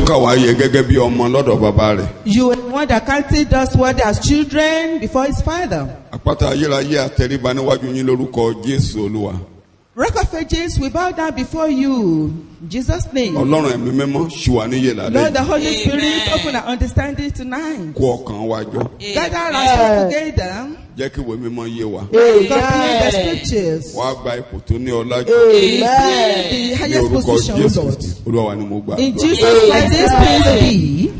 kà wá yẹ gẹ́gẹ́ bí ọmọ lọ́dọ̀ bàbá rẹ̀. You are the one that counted us worthy as children before his father. Àpáta ayérayé àtẹríba níwájú yín lórúkọ Jésù Olúwa. Rock of Ages, we bow down before you. In Jesus' name. Ọlọ́run ẹ̀mí mímọ́ ṣì wà níyè lálẹ́. Lord, the Holy Spirit, open our understanding tonight. Kó ọkàn wa jọ. Gather us together. Jẹ́ kí ìwé mímọ́ yé wa. Complete the scriptures. Wàá gba ipò tó ní ọlá jù. The Ní highest orúkọ position, Jésù Lord. Olúwa wa ni mo gbà. In Jesus' let this peace be.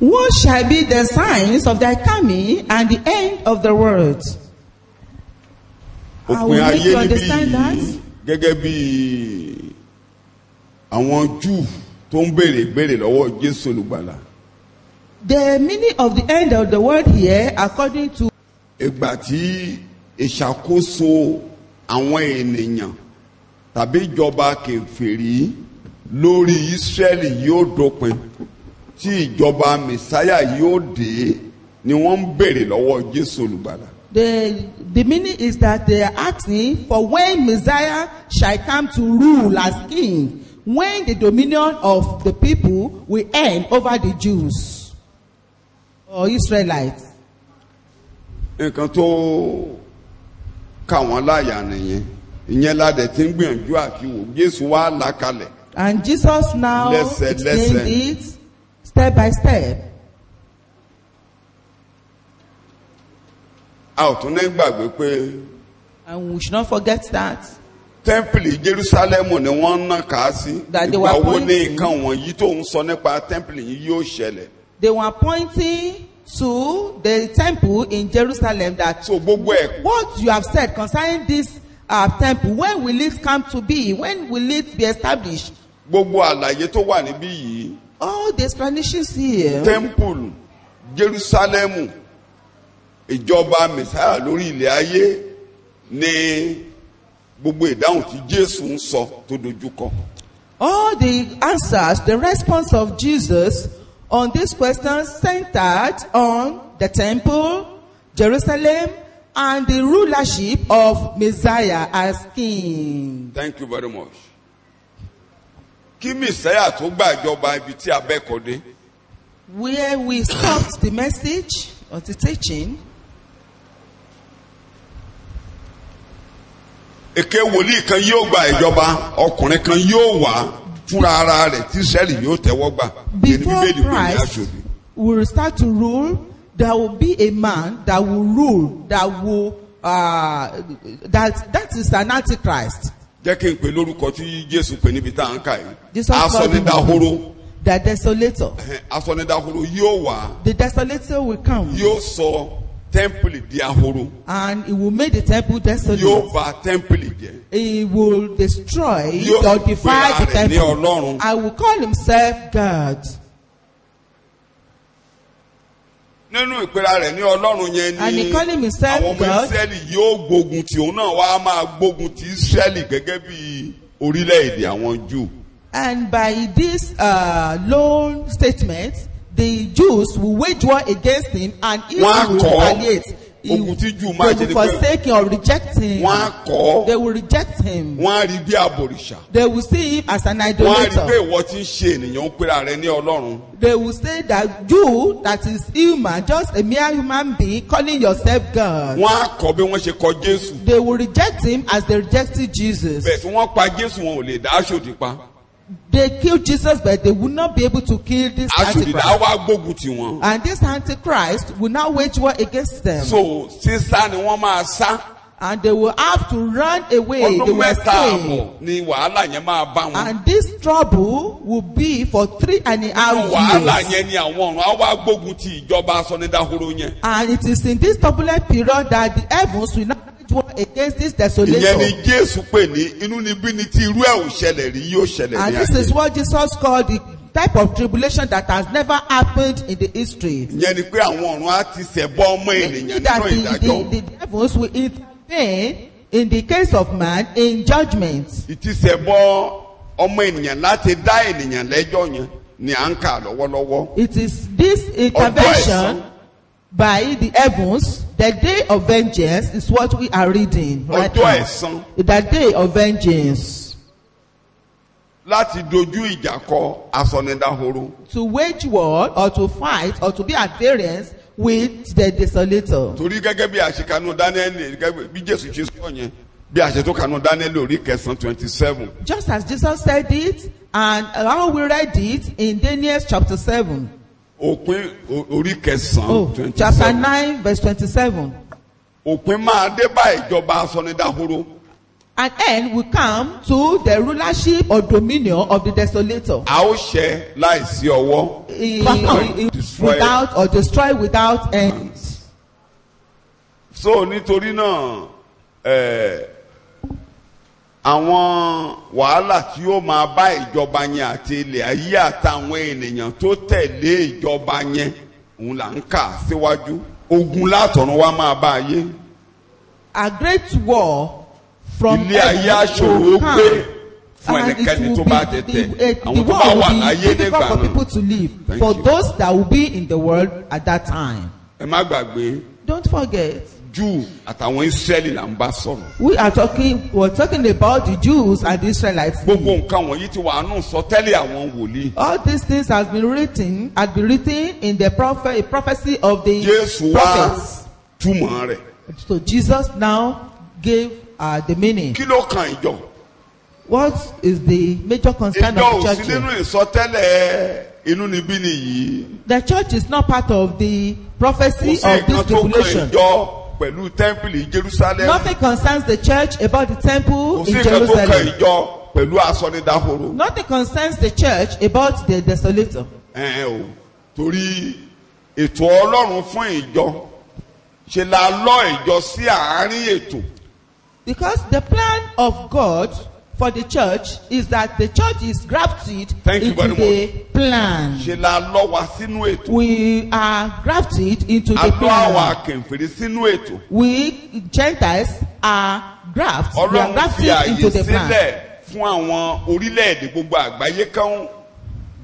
What shall be the signs of thy coming and the end of the world? I will Òpin make ayé you níbí understand that. yìí gẹ́gẹ́ bí àwọn Júù tó ń béèrè lọ́wọ́ Jésù Olùgbàlà. The meaning of the end of the world here, according to Ìgbà tí ìṣàkóso àwọn ènìyàn tàbí ìjọba kèfèrí lórí Ísírẹ́lì yóò dópin, tí ìjọba Mèsáyà yóò dé ni wọ́n ń béèrè lọ́wọ́ Jésù Olùgbàlà. the meaning is that they are asking for when Messiah shall come to rule as king, when the dominion of the people will end over the Jews or Israelites. Nǹkan tó kà wọ́n láyà nìyẹn, ìyẹn ládẹ̀ tí ń gbìyànjú àfiwò Jésù wá là kalẹ̀. And Jesus now explained it step by step. A ò tún ní gbàgbé pé And we should not forget that. tẹ́ḿpìlì Jerúsálẹ́mù ni wọ́n ń nàka sí. That they were Ìgbà wo ni pointing. nǹkan wọ̀nyí tó ń sọ nípa tẹ́ḿpìlì yìí yóò ṣẹlẹ̀? They were pointing to the temple in Jerusalem that So gbogbo ẹ̀ what you have said concerning this temple, when will it come to be? When will it be established? gbogbo àlàyé tó wà níbí yìí, All the explanations here. tẹ́ḿpìlì Jerúsálẹ́mù, ìjọba Mèsáyà lórí ilẹ̀ ayé ni gbogbo ìdáhùn tí Jésù ń sọ tó dojúkọ. All the answers, the response of Jesus on this question centered on the temple, Jerusalem, and the rulership of Messiah as king. Thank you very much. Kí Mèsáyà tó gbàjọba ibi tí abẹ́kọ̀ dé. Where we stopped the message or the teaching, Èké wòlíì kan yóò gba ìjọba, ọkùnrin kan yóò wá fúnra ara rẹ̀ tí Ísírẹ́lì yóò tẹ́wọ́ gbà. before Christ will start to rule, there will be a man that will rule, that will that is an antichrist. Jẹ́ kí n pè lórúkọ tí Jésù pè níbi tá à ń kà yìí. Jesus called him Asọ̀nidahoro. the desolator. Asọ̀nidahoro yóò wá, The desolator will come yóò sọ tẹ́ḿpìlì di ahoro, and he will make the temple yóò desolate. bà tẹ́ḿpìlì jẹ́. He will destroy Yóò or sì defy pe the ara rẹ̀ ní temple. Ọlọ́run. I will call himself God. Nínú ìpera rẹ̀ ní Ọlọ́run yẹn And he ni call himself àwọn ọmọ God. Ísírẹ́lì yóò gbógun tí òun náà wá máa gbógun ti Ísírẹ́lì gẹ́gẹ́ bí orílẹ̀-èdè àwọn Júù. And by this lone statement, the Jews will wage war against him and he Wọ́n á will kọ̀ ọ́. retaliate. Ogun tí Júù They máa ṣe will ni pé forsake him or reject him. wọ́n á kọ̀ ọ́, They will reject him. wọ́n á rí bí abọ̀rìṣà. They will see him as an Wọ́n á rí idolater. pé ìwọ tí ń ṣe ènìyàn ń pera rẹ̀ ní Ọlọ́run. They will say that you, that is human, just a mere human being, calling yourself God. Wọ́n á kọ̀ bí wọ́n ṣe kọ̀ Jésù. They will reject him as they rejected Jesus. Bẹ́ẹ̀ tí wọ́n pa Jésù wọn ò lè dá aṣòdì pa. They killed Jesus, but they will not be able to kill this Aṣòdì dá Antichrist. wá gbógun tì wọ́n. And this Antichrist will now wage war against them. So sísá ni wọ́n máa sá. And they will have to run away. They Ọdún will mẹ́ta escape. àbọ̀ ni wàhálà yẹn máa bá wọn. And this trouble will be for 3.5 Wàhálà years. yẹn ni àwọn ọ̀run á wá gbógun ti ìjọba Asọ̀nidahoro yẹn. And it is in this turbulent period that the heavens will not wage war against this Ìyẹn ni desolator. Jésù pè ní inúnibíni tí irú ẹ̀ ò ṣẹlẹ̀ rí yóò ṣẹlẹ̀ And ní this is ayé. what Jesus called the type of tribulation that has never happened in the history. Ìyẹn ni pé àwọn ọ̀run á ti ṣẹ̀bọ ọmọ ènìyàn That nínú ìdájọ́. the heavens will intervene in the case of man in judgment. Ìtìsẹ̀bọ ọmọ ènìyàn láti dá ènìyàn lẹ́jọ́ yẹn ni à ń kà lọ́wọ́lọ́wọ́. It is this intervention by the heavens, the day of vengeance, is what we are reading right Ọjọ́ now. ẹ̀san. The day of vengeance. láti dojú ìjà kọ asọnidahoro. To wage war or to fight or to be at variance with the desolator. Torí gẹ́gẹ́ bí àṣekánú Dáníẹ́lì gẹ́gẹ́ bí Jésù ṣe sọ yẹn bí àṣetòkánú Dáníẹ́lì orí 9:27. Just as Jesus said it, and how we read it in Daniel chapter 7. Òpin orí 9:27. Chapter 9 verse 27. Òpin máa dé bá ìjọba asọnidahoro. An end will come to the rulership or dominion of the desolator. A ó ṣẹ́ láìsí ọwọ́. Without or destroy without end. So nítorí náà àwọn wàhálà tí ó máa bá ìjọba yẹn àti ilẹ̀ ayé àtàwọn ènìyàn tó tẹ̀lé ìjọba yẹn òun là ń kà síwájú. Ogun látọ̀run wá máa bá ayé. A great war from ilé ayé aṣòro gbé fún ẹnikẹ́ni tó bá tẹ̀tẹ̀ àwọn tó bá wà láyé nígbà for people to live. For those that will be in the world at that time. Ẹ má gbàgbé. Don't forget. Júù àtàwọn Ísírẹ́lì là ń bá sọ̀rọ̀. We're talking about the Jews and the Israelites. Gbogbo nǹkan wọ̀nyí ti wà nù sọtẹ́lẹ̀ àwọn wòlíì. All these things had been written in the prophecy of the Jésù prophets. Wá túmọ̀ rẹ̀. So Jesus now gave the meaning. Kí ló kan ìjọ? What is the major concern of the church? Ìjọ ò sí nínú ìsọtẹ́lẹ̀ inú níbí nìyí. The church is not part of the prophecy of this tribulation. Kò sí nǹkan tó kan ìjọ pẹ̀lú tẹ́ḿpìlì Jerusalem. Nothing concerns the church about the temple in Kò sí Jerusalem. nǹkan tó kan ìjọ pẹ̀lú asọnidahoro. Nothing concerns the church about the desolator. Torí ètò Ọlọ́run fún ìjọ ṣe la lọ ìjọ sí àárín ètò. Because the plan of God for the church is that the church is grafted into the plan. Ṣe la lọ wá sínú ètò. We are grafted into the plan. A lọ àwọn akẹ̀ǹfèrè sínú ètò. We Gentiles are grafted. We are grafted into the plan. Ọlọ́run fi àyè sílẹ̀ fún àwọn orílẹ̀-èdè gbogbo àgbáyé kan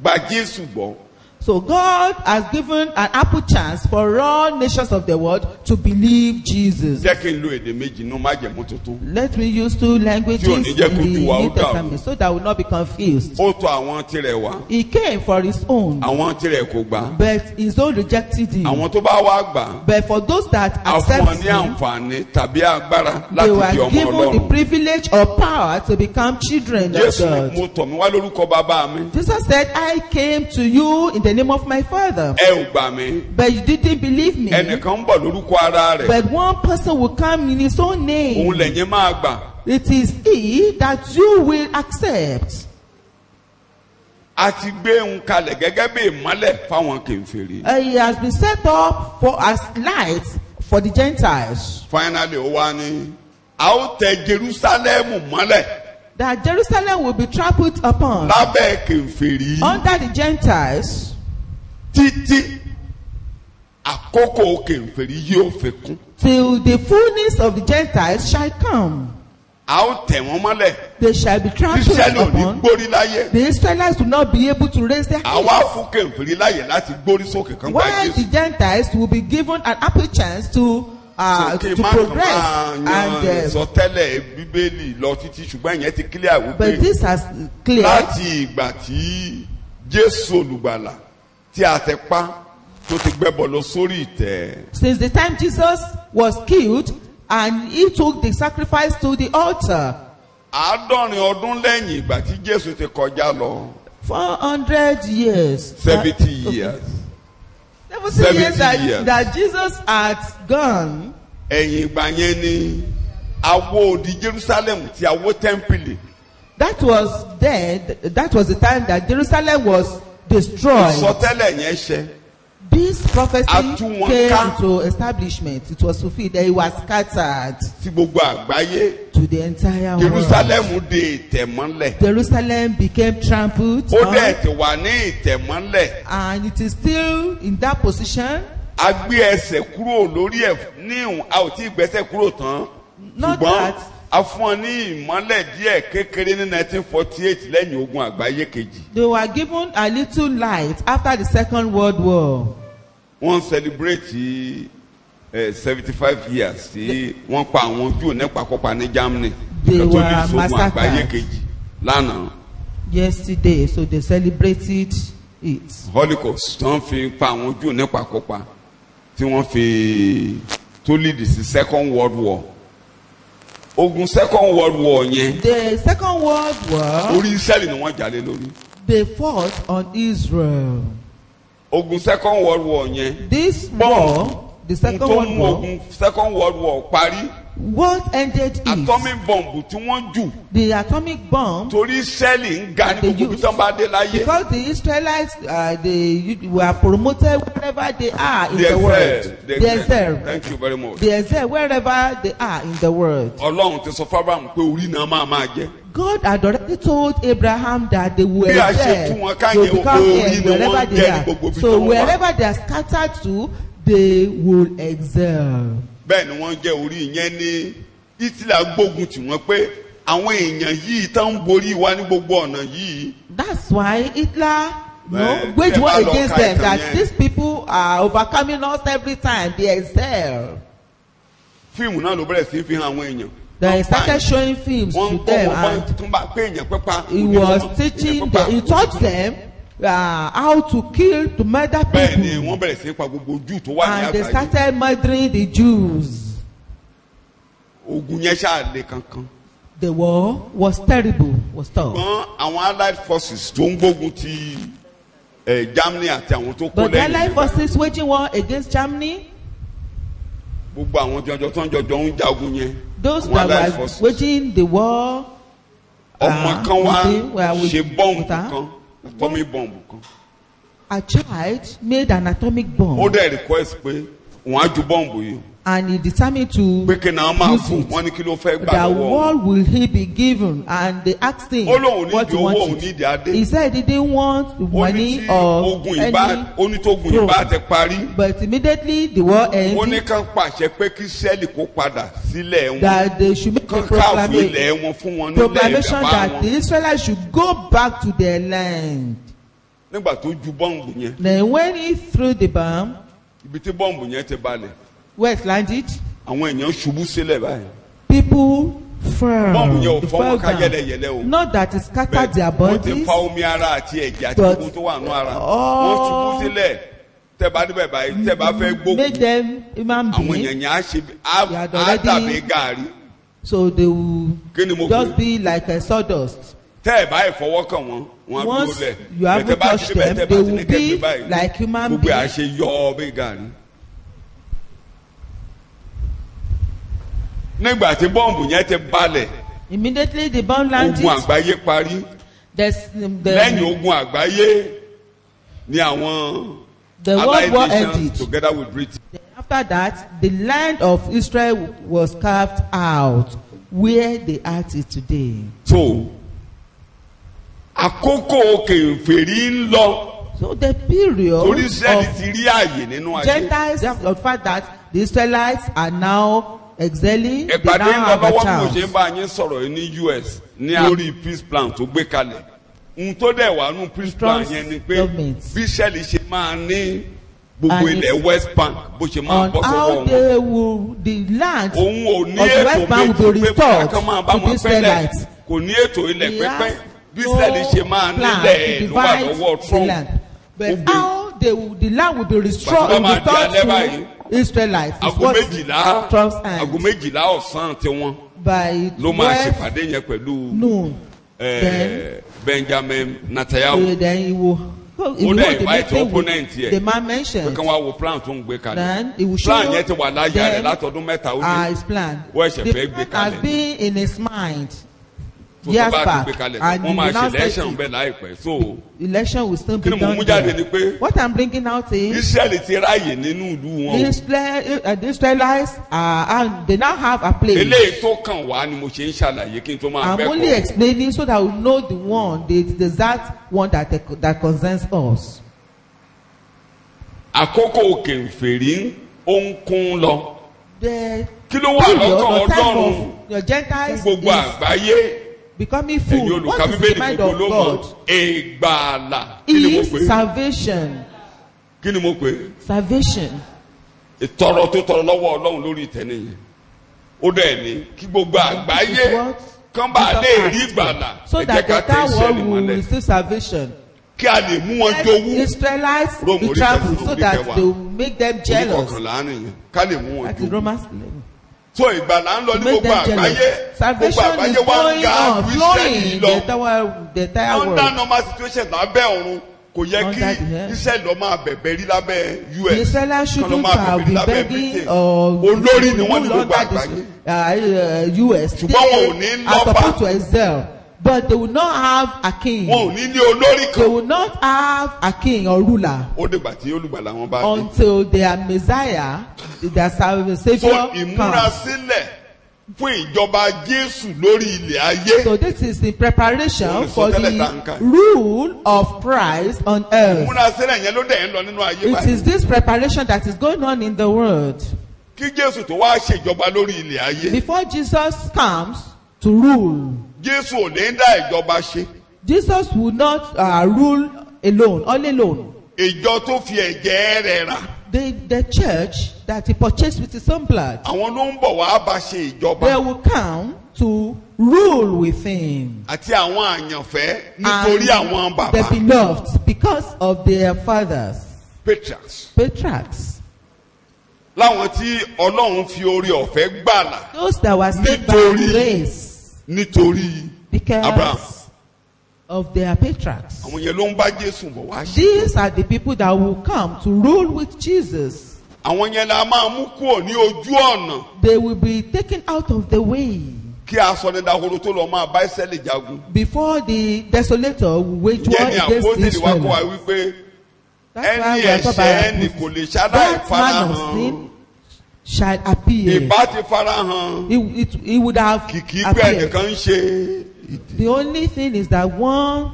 gba Jésù gbọ́. So God has given an ample chance for all nations of the world to believe Jesus. Jẹ́ kí n lo èdè méjì nínú májẹ̀mú tuntun. Let me use two languages in the New Testament so that I will not be confused. Ó tọ̀ àwọn tirẹ̀ wá. He came for his own. Àwọn tirẹ̀ kò gbà. But his own rejected him. Àwọn tó bá wá gbà. But for those that accept him, àwọn ní àǹfààní tàbí agbára láti di ọmọ Ọlọ́run. They were given the privilege or power to become children of God. Jésù mo tọ̀ mí wá lórúkọ bàbá mi. Jesus said, I came to you in the name of my Father. Ẹ ò gbà mí. But you didn't believe me. Ẹnìkan ń bọ̀ lórúkọ ara rẹ̀. But one person will come in his own name. Òun lẹ̀yin máa gbà. It is he that you will accept. A ti gbé ń kalẹ̀ gẹ́gẹ́ bí ìmọ́lẹ̀ fáwọn kèfèrí. He has been set up as light for the Gentiles. Finally, ó wá ní, a ó tẹ Jerusalem mọ́lẹ̀. That Jerusalem will be trampled upon. Lábẹ́ kèfèrí. Under the Gentiles. Títí àkókò kèfèrí yóò fi kún. Till the fullness of the Gentiles shall come. A ó tẹ̀ wọ́n mọ́lẹ̀. They shall be trampled upon. The Israelites will not be able to raise their heads. Àwa fún kèfèrí láyè láti gbórí sókè kan gba Jésù. While the Gentiles will be given an ample chance to progress and sọtẹ́lẹ̀ Bíbélì lọ títí ṣùgbọ́n ìyẹn ti clear wípé. But this has clear. Láti ìgbà tí Jésù olùgbàlà tí a tẹ pa tó ti gbẹ́bọ lọ sórí ìtẹ́. Since the time Jesus was killed and he took the sacrifice to the altar. 70 ọdún lẹ́yìn ìgbà tí Jésù ti kọjá lọ. 400 years. 70 years. 70 years that Jesus had gone. Ẹ̀yìn ìgbà yẹn ni àwó odi Jerusalem ti àwó tẹ́ḿpìlì. That was the time that Jerusalem was destroyed. Ìsọtẹ́lẹ̀ yẹn ṣẹ. This prophecy came into establishment. It was fulfilled. It was scattered sí gbogbo àgbáyé. To the entire world. Jerusalem di ìtẹ̀mọ́lẹ̀. Jerusalem became trampled. Ó dẹ̀ ti wà ní ìtẹ̀mọ́lẹ̀. And it is still in that position. A gbé ẹsẹ̀ kúrò lórí ẹ̀ ní a ò tí ì gbẹ́sẹ̀ kúrò tán. Not that. A fún ọ ní ìmọ́lẹ̀ díẹ̀ kékeré ní 1948 lẹ́yìn ogun àgbáyé kejì. They were given a little light after the Second World War. Wọ́n celebrate 75 years tí wọ́n pa àwọn Júù nípakúpa ní Germany. They were massacred. Àgbáyé kejì lánàá. yesterday, so they celebrated it. Holocaust tí wọ́n fi pa àwọn Júù nípakúpa tí wọ́n fi tó lead sí Second World War. Ogun Second World War yẹn. The Second World War. Orí Israeli ni wọ́n jà lé lórí. They fought on Israel. Ogun Second World War yẹn. This war, the Second World War. Ogun Second World War parí. What ended it? Atomic bomb tí wọ́n jù. The atomic bomb. Torí Israeli ń ga ní gbogbo tí wọ́n bá dé láyé. Because the Israelites, they were promoted wherever they are in the world. They excel. Thank you very much. They excel wherever they are in the world. Ọlọ́run ti sọ fún Abraham pé orí náà máa jẹ́. God had already told Abraham that they will Bí a ṣe excel. tún wọn They káyé will become orí heirs ni wherever wọ́n they jẹ́ ní are. gbogbo bí So wọ́n wà. wherever they are scattered to, they will excel. Bẹ́ẹ̀ ni wọ́n jẹ́ orí yẹn ní Hitler gbógun tì wọ́n pé àwọn èèyàn yìí tán ń borí wa ní gbogbo ọ̀nà yìí. That's why Hitler Well, wage war ẹ bá lọ against ka them, ìtàn that yẹn. these people are overcoming us every time. They excel. Fíìmù náà ló bẹ̀rẹ̀ sí fi hàn àwọn èèyàn. They started showing films Wọ́n to kọ́ them, wọn and tún bá pé èèyàn pípa. he was teaching them, he taught them how to kill, to murder Bẹ́ẹ̀ ni people. wọ́n bẹ̀rẹ̀ sí pa gbogbo Júù tó wà ní And they àgbáyé. started murdering the Jews. Ogun yẹn ṣáà le kankan. The war was terrible, was tough. Ṣùgbọ́n àwọn Allied forces tó ń gbógun ti Germany àti àwọn tó kó But the lẹ́yìn Allied nígbà forces waging war against Germany, gbogbo àwọn jọjọ tó ń jọjọ ń jagun yẹn. those Àwọn Allied that were forces. waging the war, Ọmọ kan wá with ṣe bọ́ǹbù her. kan atomic bomb kan. A child made an atomic Ó bomb, dẹ̀ request pé wọ́n á ju bọ́ǹbù yìí. and he determined to Pé kí náà máa use fún it. wọn ní kí ló fẹ́ gbà That lọ́wọ́. what will he be given? And they asked him Ó lóun what he nídìí owó òun wanted. nídìí adé. He said he didn't want Ó ní money tí or ogun ìbá any. ó ní tó ogun ìbá ti parí. But immediately the war Ó ní ended, kán pàṣẹ pé kí Ísírẹ́lì kó padà sílẹ̀ wọn. that they should make a Kán káàfù ilẹ̀ wọn fún wọn nílẹ̀ proclamation ìjọba that the wọn. Israelites should go back to their land. Nígbà tó ju bọ́ǹbù yẹn, Then when he threw the bomb, ibi tí bọ́ǹbù yẹn ti balẹ̀, where it landed, àwọn èèyàn ṣubú sílẹ̀ báyìí. people fell. Bọ́ǹbù yẹn ò They fọ́ fell wọn ká down. yẹlẹyẹlẹ o. Not that it scattered their Wọ́n ti bodies. fa omi ara àti ẹ̀jẹ̀ àti But gbogbo tó wà nù ara. all- Wọ́n ṣubú sílẹ̀. Tẹ́ bá níbẹ̀ báyìí, tẹ́ bá fẹ́ gbógun. Make them human Àwọn beings. èèyàn yẹn á ṣe They had á already- dàbí gàárì. So they will Kí ni mo just pè? be like a sawdust. Tẹ́ ẹ̀ báyìí fọwọ́ kàn wọ́n, wọ́n á dúró Once lẹ̀. you haven't Bẹ̀tẹ̀ bá touched ti níbẹ̀, them, tẹ́ bá they ti will ní be kẹ́gbẹ́ báyìí. like human Gbogbo ẹ̀ á beings. ṣe yọ bí gàárì. Nígbà tí bọ́ǹbù yẹn ti balẹ̀, Immediately the bomb landed. ogun àgbáyé parí. Lẹ́yìn The ogun àgbáyé ni àwọn World Allied War nations ended. together with Britain. After that, the land of Israel was carved out, where they are till today. So, àkókò kèfèrí ń lọ. So the period Torí Israẹli of ti rí àyè nínú ayé. Gentiles, the fact that the Israelites are now excelling, they now Ìpàdé ń lọ have a lọ́wọ́ bí mo ṣe ń chance. bá yín sọ̀rọ̀ yìí ní US ní lórí peace plan tó gbé kalẹ̀. Ohun tó dẹ̀ wà nù peace plan Trump's yẹn ni pé government. bí Israẹli ṣe máa ní gbogbo And ilẹ̀ it's West Bank bó ṣe máa On bọ́ sọ́wọ́ how wọn. they will, the land Òun ò ní of the ètò West Bank will be méjì pé restored kí máa bá to wọn the pẹ́lẹ̀. Israelites. Kò ní ètò ilẹ̀ He pípẹ́ has bí Israẹli ṣe máa plan nílẹ̀ to ló wà divide lọ́wọ́ the Trump. land. But Ó gbé- how the land will be restored, Bàtà máa di alẹ́ báyìí. to Israelites is Aago what méjìlá Trump's aago hand. méjìlá ọ̀sán tiwọn By ló máa 12 ṣèpàdé yẹn pẹ̀lú noon, then Benjamin Netanyahu. then he will Ó hold dẹ̀ the invite meeting opponent with yẹ. the man Pé mentioned. kí wọ́n wo plan tó ń gbé kalẹ̀. Then he will show Plan yẹn ti wà láyà rẹ̀ them látọdún mẹ́ta ó dé. his plan. Wọ́n ẹ̀ṣẹ̀ The fẹ́ gbé plan has kalẹ̀. been in his mind Tó years bá back, ti gbé kalẹ̀ and wọ́n he máa will ṣe now set election it. bẹ́ẹ̀ láìpẹ́. So Election will still be kí ni mo done mú jáde there. ni pé What I'm bringing out is Israẹli ti ráàyè nínú ìlú wọn. the Israelites and they now have a place. Eléyìí tó kàn wá ni mo ṣe ń ṣàlàyé kí n tó máa I'm only bẹ́ẹ̀ kọ́. explaining so that we know the one, the exact one that concerns us. Àkókò kèfèrí ó ń kún lọ. The Kí ló wà period lọ́kàn or time Ọlọ́run of the fún Gentiles gbogbo is àgbáyé? becoming Ẹ̀yin full. olùkà What is the Bíbélì mind gbogbo of ló mọ̀. God? Ìgbàlà. Kí ni mo pè Is é? salvation. Kí ni mo pè é? Salvation. Ìtọrọ tó tọrọ lọ́wọ́ Ọlọ́run lórí ìtẹ́ nìyẹn. Ó dẹ̀ ní kí gbogbo Is àgbáyé what kán bá lè rí Acts, ìgbàlà. so Ẹ that jẹ́ the ká tẹ entire world Ísírẹ́lì will mọ́lẹ̀. receive salvation. Kí a lè mú wọn jowú. Israelites Rome be orí trampled kẹsàn-án so orí that kẹwàá. they will make them jealous. Oníkọ̀ọ̀kànlá nìyẹn. Ká lè mú wọn That is jowú. Romans 11. So ìgbàlà ń lọ ní Make gbogbo them jealous. àgbáyé. Gbogbo Salvation àgbáyé is wá ń going ga on, ju flowing Ísírẹ́lì in lọ. the entire Under world. normal situation lábẹ́ ọ̀run kò yẹ kí Under the head. Ísírẹ́lì lọ máa bẹ̀bẹ̀ rí lábẹ́ The US. Israelites Kán lọ shouldn't máa have bẹ̀bẹ̀ rí been lábẹ́ begging Britain. or Olórí ni wọ́n ní rule gbogbo under àgbáyé. the US. Ṣùgbọ́n wọn ò ní They are lọ́ba. supposed to excel, but they will not have a king. Wọn ò ní ní olórí They kan. will not have a king or ruler Ó dìgbà tí olùgbàlà wọn bá dé. until their Messiah, their So Savior comes. ìmúrasílẹ̀ fún ìjọba Jésù lórí ilẹ̀ ayé. So this is the preparation Wọ́n ní for sọtẹ́lẹ̀ the tàǹkà. rule of Christ on earth. Ìmúrasílẹ̀ yẹn ló dẹ̀ ń lọ nínú ayé It báyìí. is this preparation that is going on in the world. Kí Jésù tó wá ṣèjọba lórí ilẹ̀ ayé. Before Jesus comes to rule, Jésù ò ní dá ìjọba ṣe. Jesus will not rule alone, all alone. Ìjọ tó fi ẹ̀jẹ̀ rẹ̀ rà. The church that he purchased with his own blood, Àwọn ló ń bọ̀ wá bá ṣe they ìjọba. will come to rule with him. Àti àwọn àyànfẹ́ nítorí àwọn And the bàbá. beloved, because of their fathers, Patriarchs. patriarchs, Láwọn tí Ọlọ́run fi orí ọ̀fẹ́ gbàlà. those that were saved by Nítorí- grace Nítorí because Abraham. of their patriarchs. Àwọn yẹn ló ń bá Jésù bọ̀ wá ṣe. These are the people that will come to rule with Jesus. Àwọn yẹn la máa mú kúrò ní ojú ọ̀nà. They will be taken out of the way Kí asọ̀nìdàhoro tó lọ máa bá Ísírẹ́lì jagun. before the desolator will wage war Jẹ́ ní against àpótẹ́lì wa kó wa Israel. wípé That's why ẹni we are talking ẹ̀ṣẹ̀ ẹni about kò lè ṣaláì that man farahàn. of sin shall appear. Ìbá ti farahàn. He would have Kìkì pé appeared. ẹnìkan ń ṣe. The only thing is that one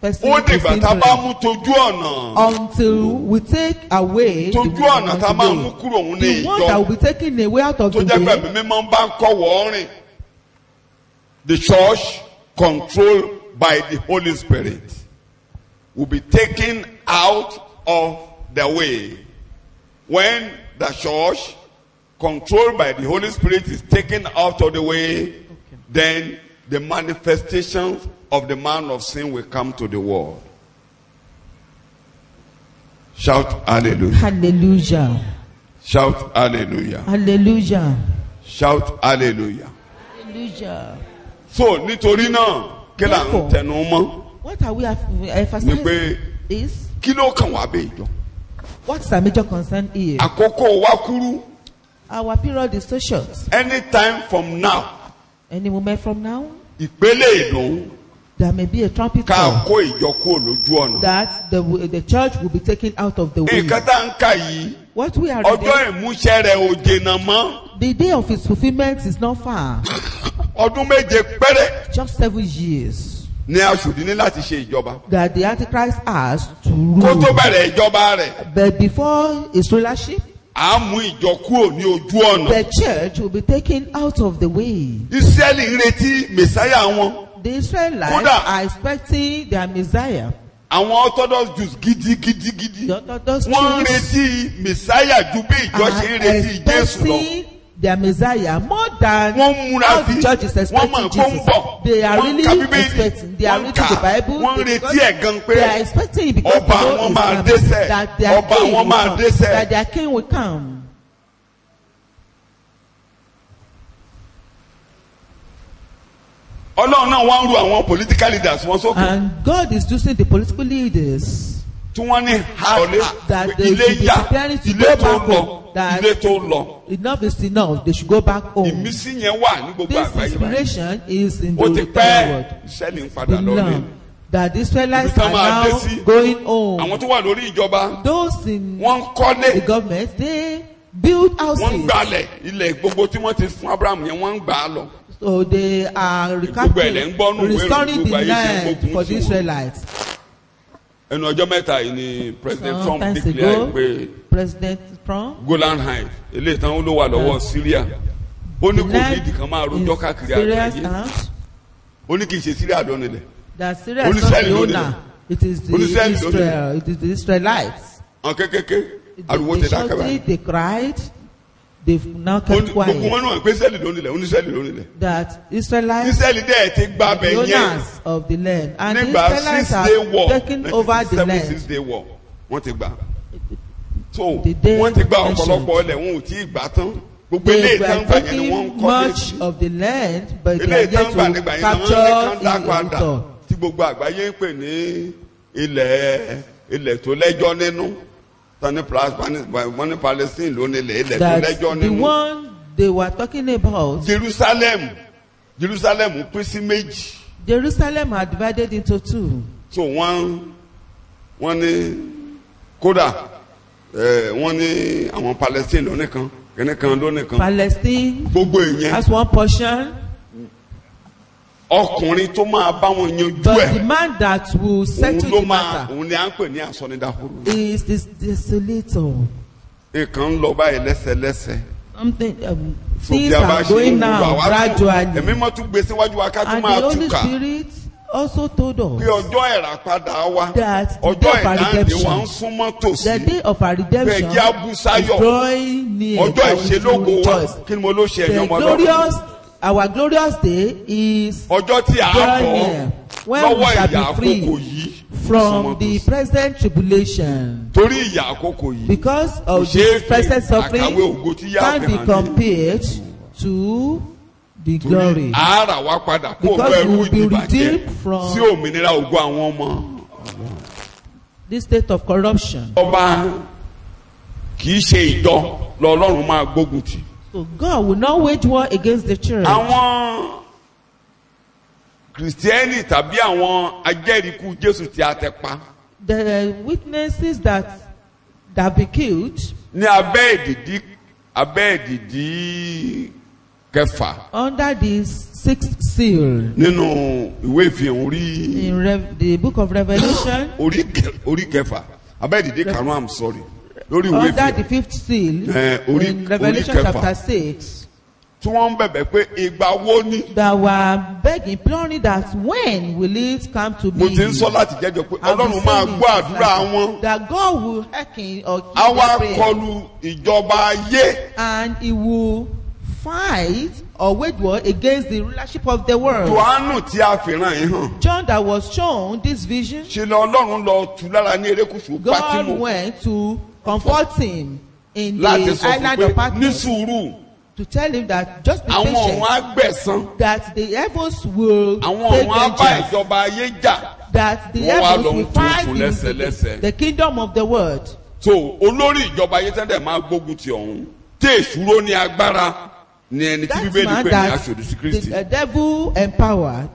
person Ó is dìgbà tá a bá mú influenced tojú ọ̀nà. until we take away Tójú ọ̀nà tá a máa mú kúrò òun ní the one that ìjọ. will be taken away out of Tó the jẹ́ pé way. ẹ̀mí mímọ́ ń bá ń kọ́wọ́ rìn. The church controlled by the Holy Spirit will be taken out of the way. When the church controlled by the Holy Spirit is taken out of the way, then the manifestations of the man of sin will come to the world. Shout hallelujah. Hallelujah. Shout hallelujah. Hallelujah. Shout hallelujah. Hallelujah. So nítorí náà kí là ń Therefore, tẹnu mọ́ What are we ni pé emphasizing is kí ló kàn wá bẹ́ẹ̀ jọ. what's our major concern here? Àkókò wa kúrú. Our period is so short. Anytime from now Any moment from now, ìpele ìdùn there may be a trumpet ká call kó ìjọ kúrò lójú ọ̀nà. that the church will be taken out of the way. Nǹkan tá à ń kà yìí What we are ọjọ́ reading, ìmúṣẹ rẹ̀ ò jìnnà mọ́. the day of its fulfillment is not far. Ọdún méje péré Just 7 years ni aṣòdì ní láti ṣe ìjọba. that the Antichrist has to Kó tó rule. bẹ̀rẹ̀ ìjọba rẹ̀, But before his rulership, à ń mú ìjọ kúrò ní ojú ọ̀nà. the church will be taken out of the way. Ísírẹ́lì ń retí mẹ̀sáyà wọn. The Israelites Kódà. are expecting their Messiah. Àwọn Orthodox Jews gidigidi. The Orthodox Wọ́n ń Jews retí mẹ̀sáyà ju bí ìjọ ṣe ń are retí Jésù lọ. expecting their Messiah more than Wọ́n múra how sí, the church is wọ́n mọ̀ expecting pé ó ń Jesus. bọ̀, They are wọ́n really ka Bíbélì, expecting. They are wọ́n reading kà, the Bible. wọ́n because retí ẹ̀ gan pé they are expecting it because ọba they know wọn it's máa coming, dẹ́ṣẹ̀, that their ọba king wọn will máa come, dẹ́ṣẹ̀. that their king will come. Ọlọ́run náà wá ń ru àwọn political leaders wọn sókè. And God is using the political leaders Tí wọ́n ní àròlé that they ilé should be yá, preparing to ilé go tó back lọ, home. That ilé tó lọ. enough is enough. They should go back home. Ìmísí yẹn wà ní gbogbo This àgbáyé báyìí. inspiration is in the Ó ti entire pẹ́ world. Ísírẹ́lì ń The padà lọ lé. land that the Israelites Ibi tá are máa dé now sí. going home. Àwọn tó wà lórí ìjọba Those in wọ́n ń kọ́lé, the government, they build wọ́n ń houses. gbalẹ̀, ilẹ̀ gbogbo tí wọ́n ti fún Abraham yẹn wọ́n ń gbà á lọ. So they are Gbogbo ẹ̀ lẹ́ ń gbọ́ nù ìwé ìròyìn, restoring the gbogbo ayé ṣe ń land gbógun for tì the wọ́n. Israelites. Ẹnu ọjọ́ mẹ́ta yìí ni President Trump Sometimes declare ago, pé President Trump, Golan Heights eléyìí tán ló wà lọ́wọ́ Syria. Ó ní the kò ní land ìdí kan máa rojọ́ káàkiri Syria's àgbáyé. hands, Ó ní kì í ṣe Syria lónìí. that Syria is not Onísírẹ́lì the ló ní owner. It is the Onísírẹ́lì ló ní Israel. It is the Israelites. Àwọn kékèké ariwo They ti dákẹ́ shouted, báyìí. they cried. they've now kept gbogbo quiet. wọn náà pé Ísírẹ́lì ló nílẹ̀ oníṣẹ́lì ló nílẹ̀. That Israelites Ísírẹ́lì dẹ̀ ti gba are bẹ̀ the yẹn owners of the land, and the nígbà Israelites 6 day have war taken over the 7 land. 6 day war wọ́n ti gbà. So The day wọ́n ti gba mentioned. ọ̀pọ̀lọpọ̀ ilẹ̀ wọn ò tí ì gbà tán. Gbogbo They ilé were ìtàn gbà yẹn ni wọ́n ń taking kọ́ much létí. of the land, but they Ilé are ìtàn yet gbà to nígbà yẹn ni wọ́n ń capture dá it. padà tí gbogbo àgbáyé ń pè ní ilẹ̀ tó lẹ́jọ́ nínú. Tani wọ́n ní Palestine ló nílẹ̀ ilẹ̀ tó That lẹ́jọ́ the nínú. one they were talking about, Jerusalem pín sí méjì. Jerusalem are divided into two. So wọ́n ní kódà wọ́n ní àwọn Palestine lónìkan kìnìkan lónìkan. Palestine Gbogbo ìyẹn has one portion, ọkùnrin tó máa bá wọn yanjú but the ẹ̀ man that will òun settle ló the máa matter òun ni à ń pè ní àsọnídàkúrò. is this desolator. Nǹkan ń lọ báyìí lẹ́sẹ̀lẹ́sẹ̀. Something So things bí a bá are ṣe going ń wúlò now àwa tún gradually, ẹ̀mí mọ́ tún gbé síwájú wa ká tún and máa the Holy túkà Spirit also told pé us ọjọ́ ìràpadà wa that the ọjọ́ day of our ìdáǹdè wa ń redemption, súnmọ́ tòsí. the day of our redemption Bẹ́ẹ̀ jẹ́ abú is sáyọ̀. drawing near. Ọjọ́ that we should ìṣelógo wa rejoice. kí ni mo ló ṣe ẹ̀yàn The ọmọ ọlọ́run. our glorious day is Ọjọ́ tí a drawing bọ̀ near, when we lọ́wọ́ shall ìyà be àkókò free yìí. from the present tribulation. Torí ìyà àkókò yìí. Because of Kò ṣeé the present fi suffering àkàwé ògo tí yá can't fi be hàn ní. compared to the glory. Torí àárà wa padà kó Because bẹ́ẹ̀ we rú will be ìdìbàjẹ́ redeemed from sí òmìnira ògo àwọn ọmọ. this state of corruption. Ọba kì í ṣe ìjọ lọ́lọ́run máa gbógun tì. So God will not wage war against the church. Àwọn Kìrìsìtẹ́nì tàbí àwọn ajẹ́rìíkú Jésù tí a tẹ pa The witnesses that be killed ní abẹ́ ìdìdí kẹfà under the sixth seal nínú ìwé ìfihàn orí in the book of Revelation, orí kẹfà abẹ́ ìdìdí karùn-ún I'm sorry lórí ìwé under the ìfihàn fifth seal orí in Revelation kẹfà. chapter 6, tí wọ́n ń bẹ̀bẹ̀ pé ìgbà wo ni. that were begging, imploring that when will it come to Mo be? ti ń sọ láti jẹ́jọ́ pé I've been Ọlọ́run máa saying gbọ́ it, àdúrà wọn. that God will hearken or A hear wá their prayer, kọlu ìjọba ayé. and He will fight or wage war against the rulership of the world. Jòhánù tí a fi ràn yín hàn. John that was shown this vision, Ṣé ni Ọlọ́run lọ tù lára ní erékùṣù God Pátímù went to comfort him in láti the sọ fún island pé of ní Patmos, sùúrù to tell him that just be àwọn patient, ọ̀run á gbẹ̀san. that the heavens will Àwọn take ọ̀run á bá vengeance, ìjọba ayé jà. that the Wọ́n wá heavens lọ will ń tún fight fún lẹ́sẹ̀lẹ́sẹ̀. the kingdom of the world. So olórí ìjọba ayé tẹ́lẹ̀ máa gbógun ti ọ̀hún. Tí èṣúró ní agbára ni ẹni tí That Bíbélì man pè ní that aṣòdì sí Kristi. the devil empowered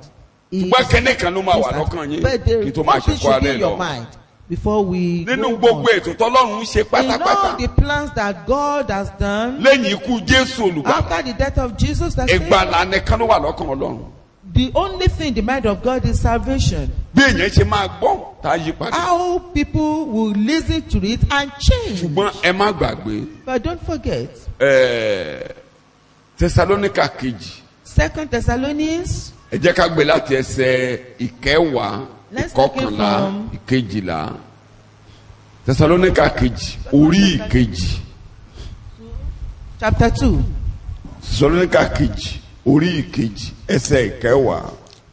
is Ṣùgbọ́n kẹ́ni kan ló máa wà lọ́kàn yín but kí n tó máa ṣe something kọ́ should be alẹ́ in your lọ. mind before we Nínú go gbogbo on. ètò tọ́lọ́run ń ṣe In all pátápátá the plans that God has done lẹ́yìn ikú Jésù olùgbàlà. after the death of Jesus, that's it. Ìgbàlà nìkan ló wà lọ́kàn Ọlọ́run. The only thing in the mind of God is salvation. Bí èèyàn ṣe máa gbọ́ tá a yí padà. How people will listen to it and change. Ṣùgbọ́n ẹ má gbàgbé But don't forget, Tẹsalóníkà kejì. 2 Thessalonians Ẹ jẹ́ ká gbé láti ẹsẹ̀ ìkẹwàá Let's take it ìkọkànlá from- ìkejìlá. Tẹsalóníkà kejì orí ìkejì. chapter 2. Tẹsalóníkà kejì orí ìkejì ẹsẹ̀ ìkẹwàá.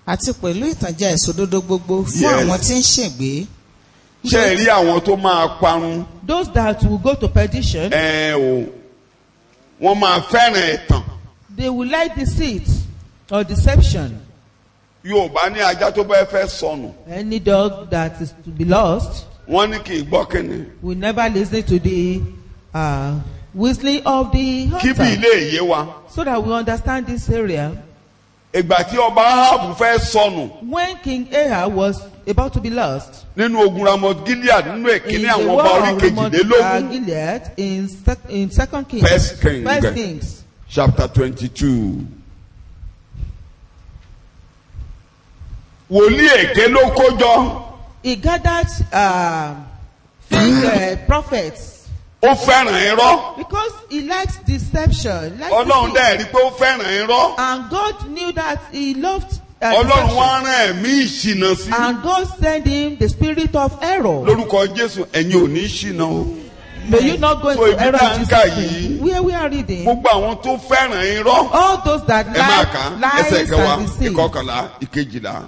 àti pẹ̀lú ìtànjẹ ìṣòdodo gbogbo fún Yes. àwọn tí ń ṣègbé. Ṣé ẹ rí àwọn tó máa parun? Those that will go to perdition, Wọ́n máa fẹ́ràn ẹ̀tàn. they will like deceit or deception. Yorùbá ní ajá tó bá fẹ́ sọnù. Any dog that is to be lost Wọ́n ní kì í gbọ́ kínní. will never listen to the whistling of the Kí bí hunter. ilé ìyé wa. So that we understand this area. Ìgbà tí ọba Áhábù fẹ́ sọnù When King Ahab was about to be lost, nínú ogun Ramoth Gilead nínú in èkíní the àwọn war ọba orí of Ramoth kejìlélógún. Gilead in 2 Kings, First King. First Kings, Chapter 22. Wòlíì èké ló kójọ. he gathered fake prophets Ó fẹ́ràn irọ́. because he likes deception. Likes Ọlọ́run deceit. dẹ̀ rí pé ó fẹ́ràn irọ́. And God knew that he loved Ọlọ́run deception. wá rán ẹ̀mí ìṣìnà sí. And God sent him the spirit of error. Lórúkọ Jésù ẹ̀yin ò ní ṣìnà o. May you not go So into ibi error tá in ń kà Jesus' yìí, name. Where we are reading, gbogbo àwọn tó fẹ́ràn irọ́ all those that ẹ máa kà á ẹsẹ̀ lies kẹwàá and deceit, ìkọkànlá ìkejìlá.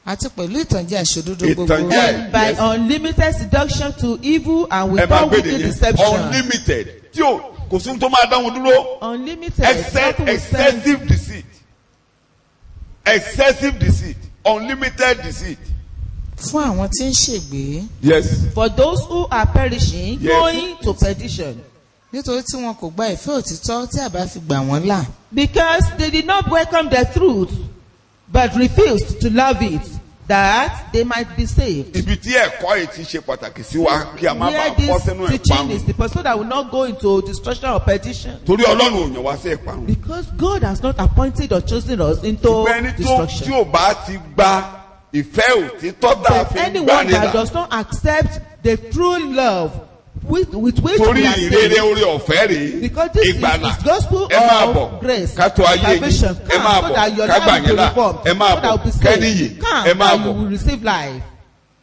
àti pẹ̀lú ìtànjẹ àìṣòdodo gbogbo. Ìtànjẹ. and by Yes. unlimited seduction to evil and ẹ máa without gbé wicked de yẹn deception. unlimited tí o kò sí tó máa dáhùn dúró. Unlimited. Nothing will stand. Excessive deceit. Excessive deceit. Unlimited deceit. fún àwọn tí ń ṣègbé Yes. For those who are perishing, Yes. going to perdition. nítorí tí wọn kò gba ìfẹ́ òtítọ́ tí a bá fi gbà wọ́n là. Because they did not welcome the truth, but refused to love it, that they might be saved. Ibi tí ẹ̀kọ́ yìí ti ṣe pàtàkì sí wa kí a má Where bàa bọ́ sínú this teaching ìparun. is the person that will not go into destruction or perdition. Torí Ọlọ́run ò yàn wá sí ìparun. Because God has not appointed or chosen us into Ṣùgbọ́n ẹni tí destruction. ò bá ti gba ìfẹ́ òtítọ́ tá a But fi gbà anyone that nílà. does not accept the true love with which Torí we are ìrere saved, orí ọ̀fẹ́ rèé. because this is Ìgbàlà. the gospel Ẹ máa bọ̀. of grace, Ká tó ayé yín. salvation, Ẹ máa come so bọ̀. that your Ká gbà life yín will là. be formed, Ẹ máa so that bọ̀. will be Kẹ́niyì. saved. Come Ẹ máa and you bọ̀. will receive life.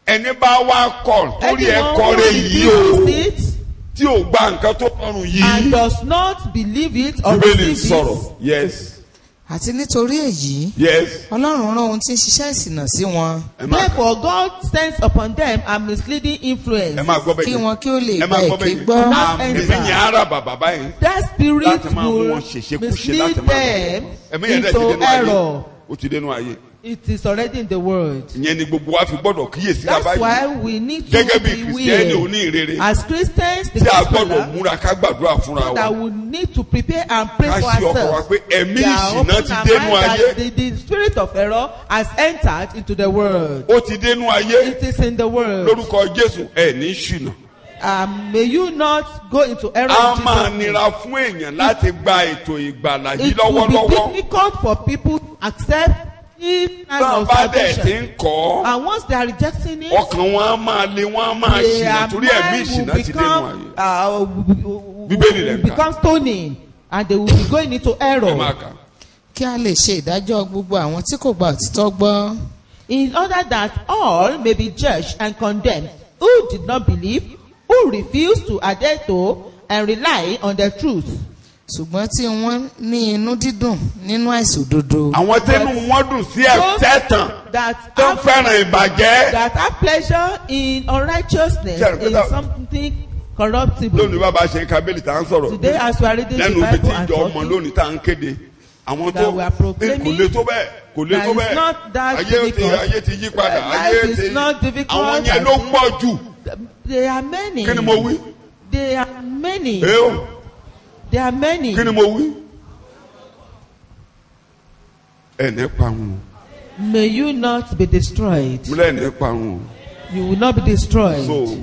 Ẹni bá wá kọ̀ torí Anyone ẹ̀kọ́ who rẹ̀ yìí o. refuses it Tí ò gba nǹkan tó rọrùn and yìí. does not believe it or Bíbélì receive sọ̀rọ̀. it, Yes. àti nítorí èyí Yes. ọlọ́run rán ohun tí ń ṣiṣẹ́ ìsìnà sí wọn Ẹ máa kà. therefore God sends upon them a misleading influence. Ẹ máa gbọ́ bẹ́ẹ̀ kí yẹn. wọn kí ó lè Ẹ gba máa gbọ́ èké bẹ́ẹ̀ yẹn. gbọ́. Not Ẹ̀mí enter. yẹn ara bàbá báyìí. That spirit Láti máa mú will wọn ṣèṣekúṣe mislead láti máa bọ̀. them Ẹ̀mí yẹn dẹ̀ ti into dénú ayé. error. Ó ti dénú ayé. It is already in the world. Ìyẹn ni gbogbo wa fi gbọ́dọ̀ kíyèsí That's abáyé. why we need to Gẹ́gẹ́ bí be Kìrìsìtẹ́nì aware. oníhìnrere. As Christians, the Tí a gospel gbọ́dọ̀ múra ká gbàdúrà fúnra so wa. that we need to prepare and pray Ká for ṣí ọkọ̀ wa ourselves. pé ẹ̀mí We are ìṣìnà open ti our dénú mind ayé. that the spirit of error has entered into the world. Ó ti dénú ayé. It is in the world. Lórúkọ Jésù ẹ̀ ní ṣìnà. May you not go into error A in máa Jesus' name. nira fún èèyàn láti gba ètò ìgbàlà yìí It will be lọ́wọ́lọ́wọ́. difficult for people to accept this kind Tán of bá dẹ̀ ti salvation. ń kọ́. And once they are rejecting it, Ọkàn wọn á máa le, wọn á máa ṣìnà torí ẹ̀mí mind ìṣìnà will ti dénú become, ayé. Bíbélì rẹ̀ ń kà. become stoning, and they will be going into Ẹ máa error. kà. kí a lè ṣe ìdájọ́ gbogbo àwọn tí kò gba òtítọ́ gbọ́. In order that all may be judged and condemned who did not believe, who refused to adhere to and rely on the truth. ṣùgbọ́n tí wọ́n ní inú dídùn nínú àìṣòdodo. Àwọn tẹnu wọn dùn sí ẹ̀tẹ̀tàn That tó have, fẹ́ràn ìbàjẹ́. that have pleasure in unrighteousness, Sure, in that- something corruptible. Lónìí bàbá ṣe ń ka bẹ́ẹ̀lì tá à ń sọ̀rọ̀. Today, as we are reading the Lẹ́nu ibi tí Bible and ìjọ ọmọ talking, lónìí tá à ń kéde. Àwọn that tó we are proclaiming kò le tó bẹ́ẹ̀ kò le that tó it's bẹ́ẹ̀. not that Ayé difficult. ti yí padà. Life Ayé is ti not difficult. àwọn yẹn ló pọ̀ jù. There are many. Kí ni mo wí? There are many. Ẹ o There are many. kí ni mo wí? Ẹ ní parun. May you not be destroyed. Mo lẹ́ ní parun. You will not be destroyed. So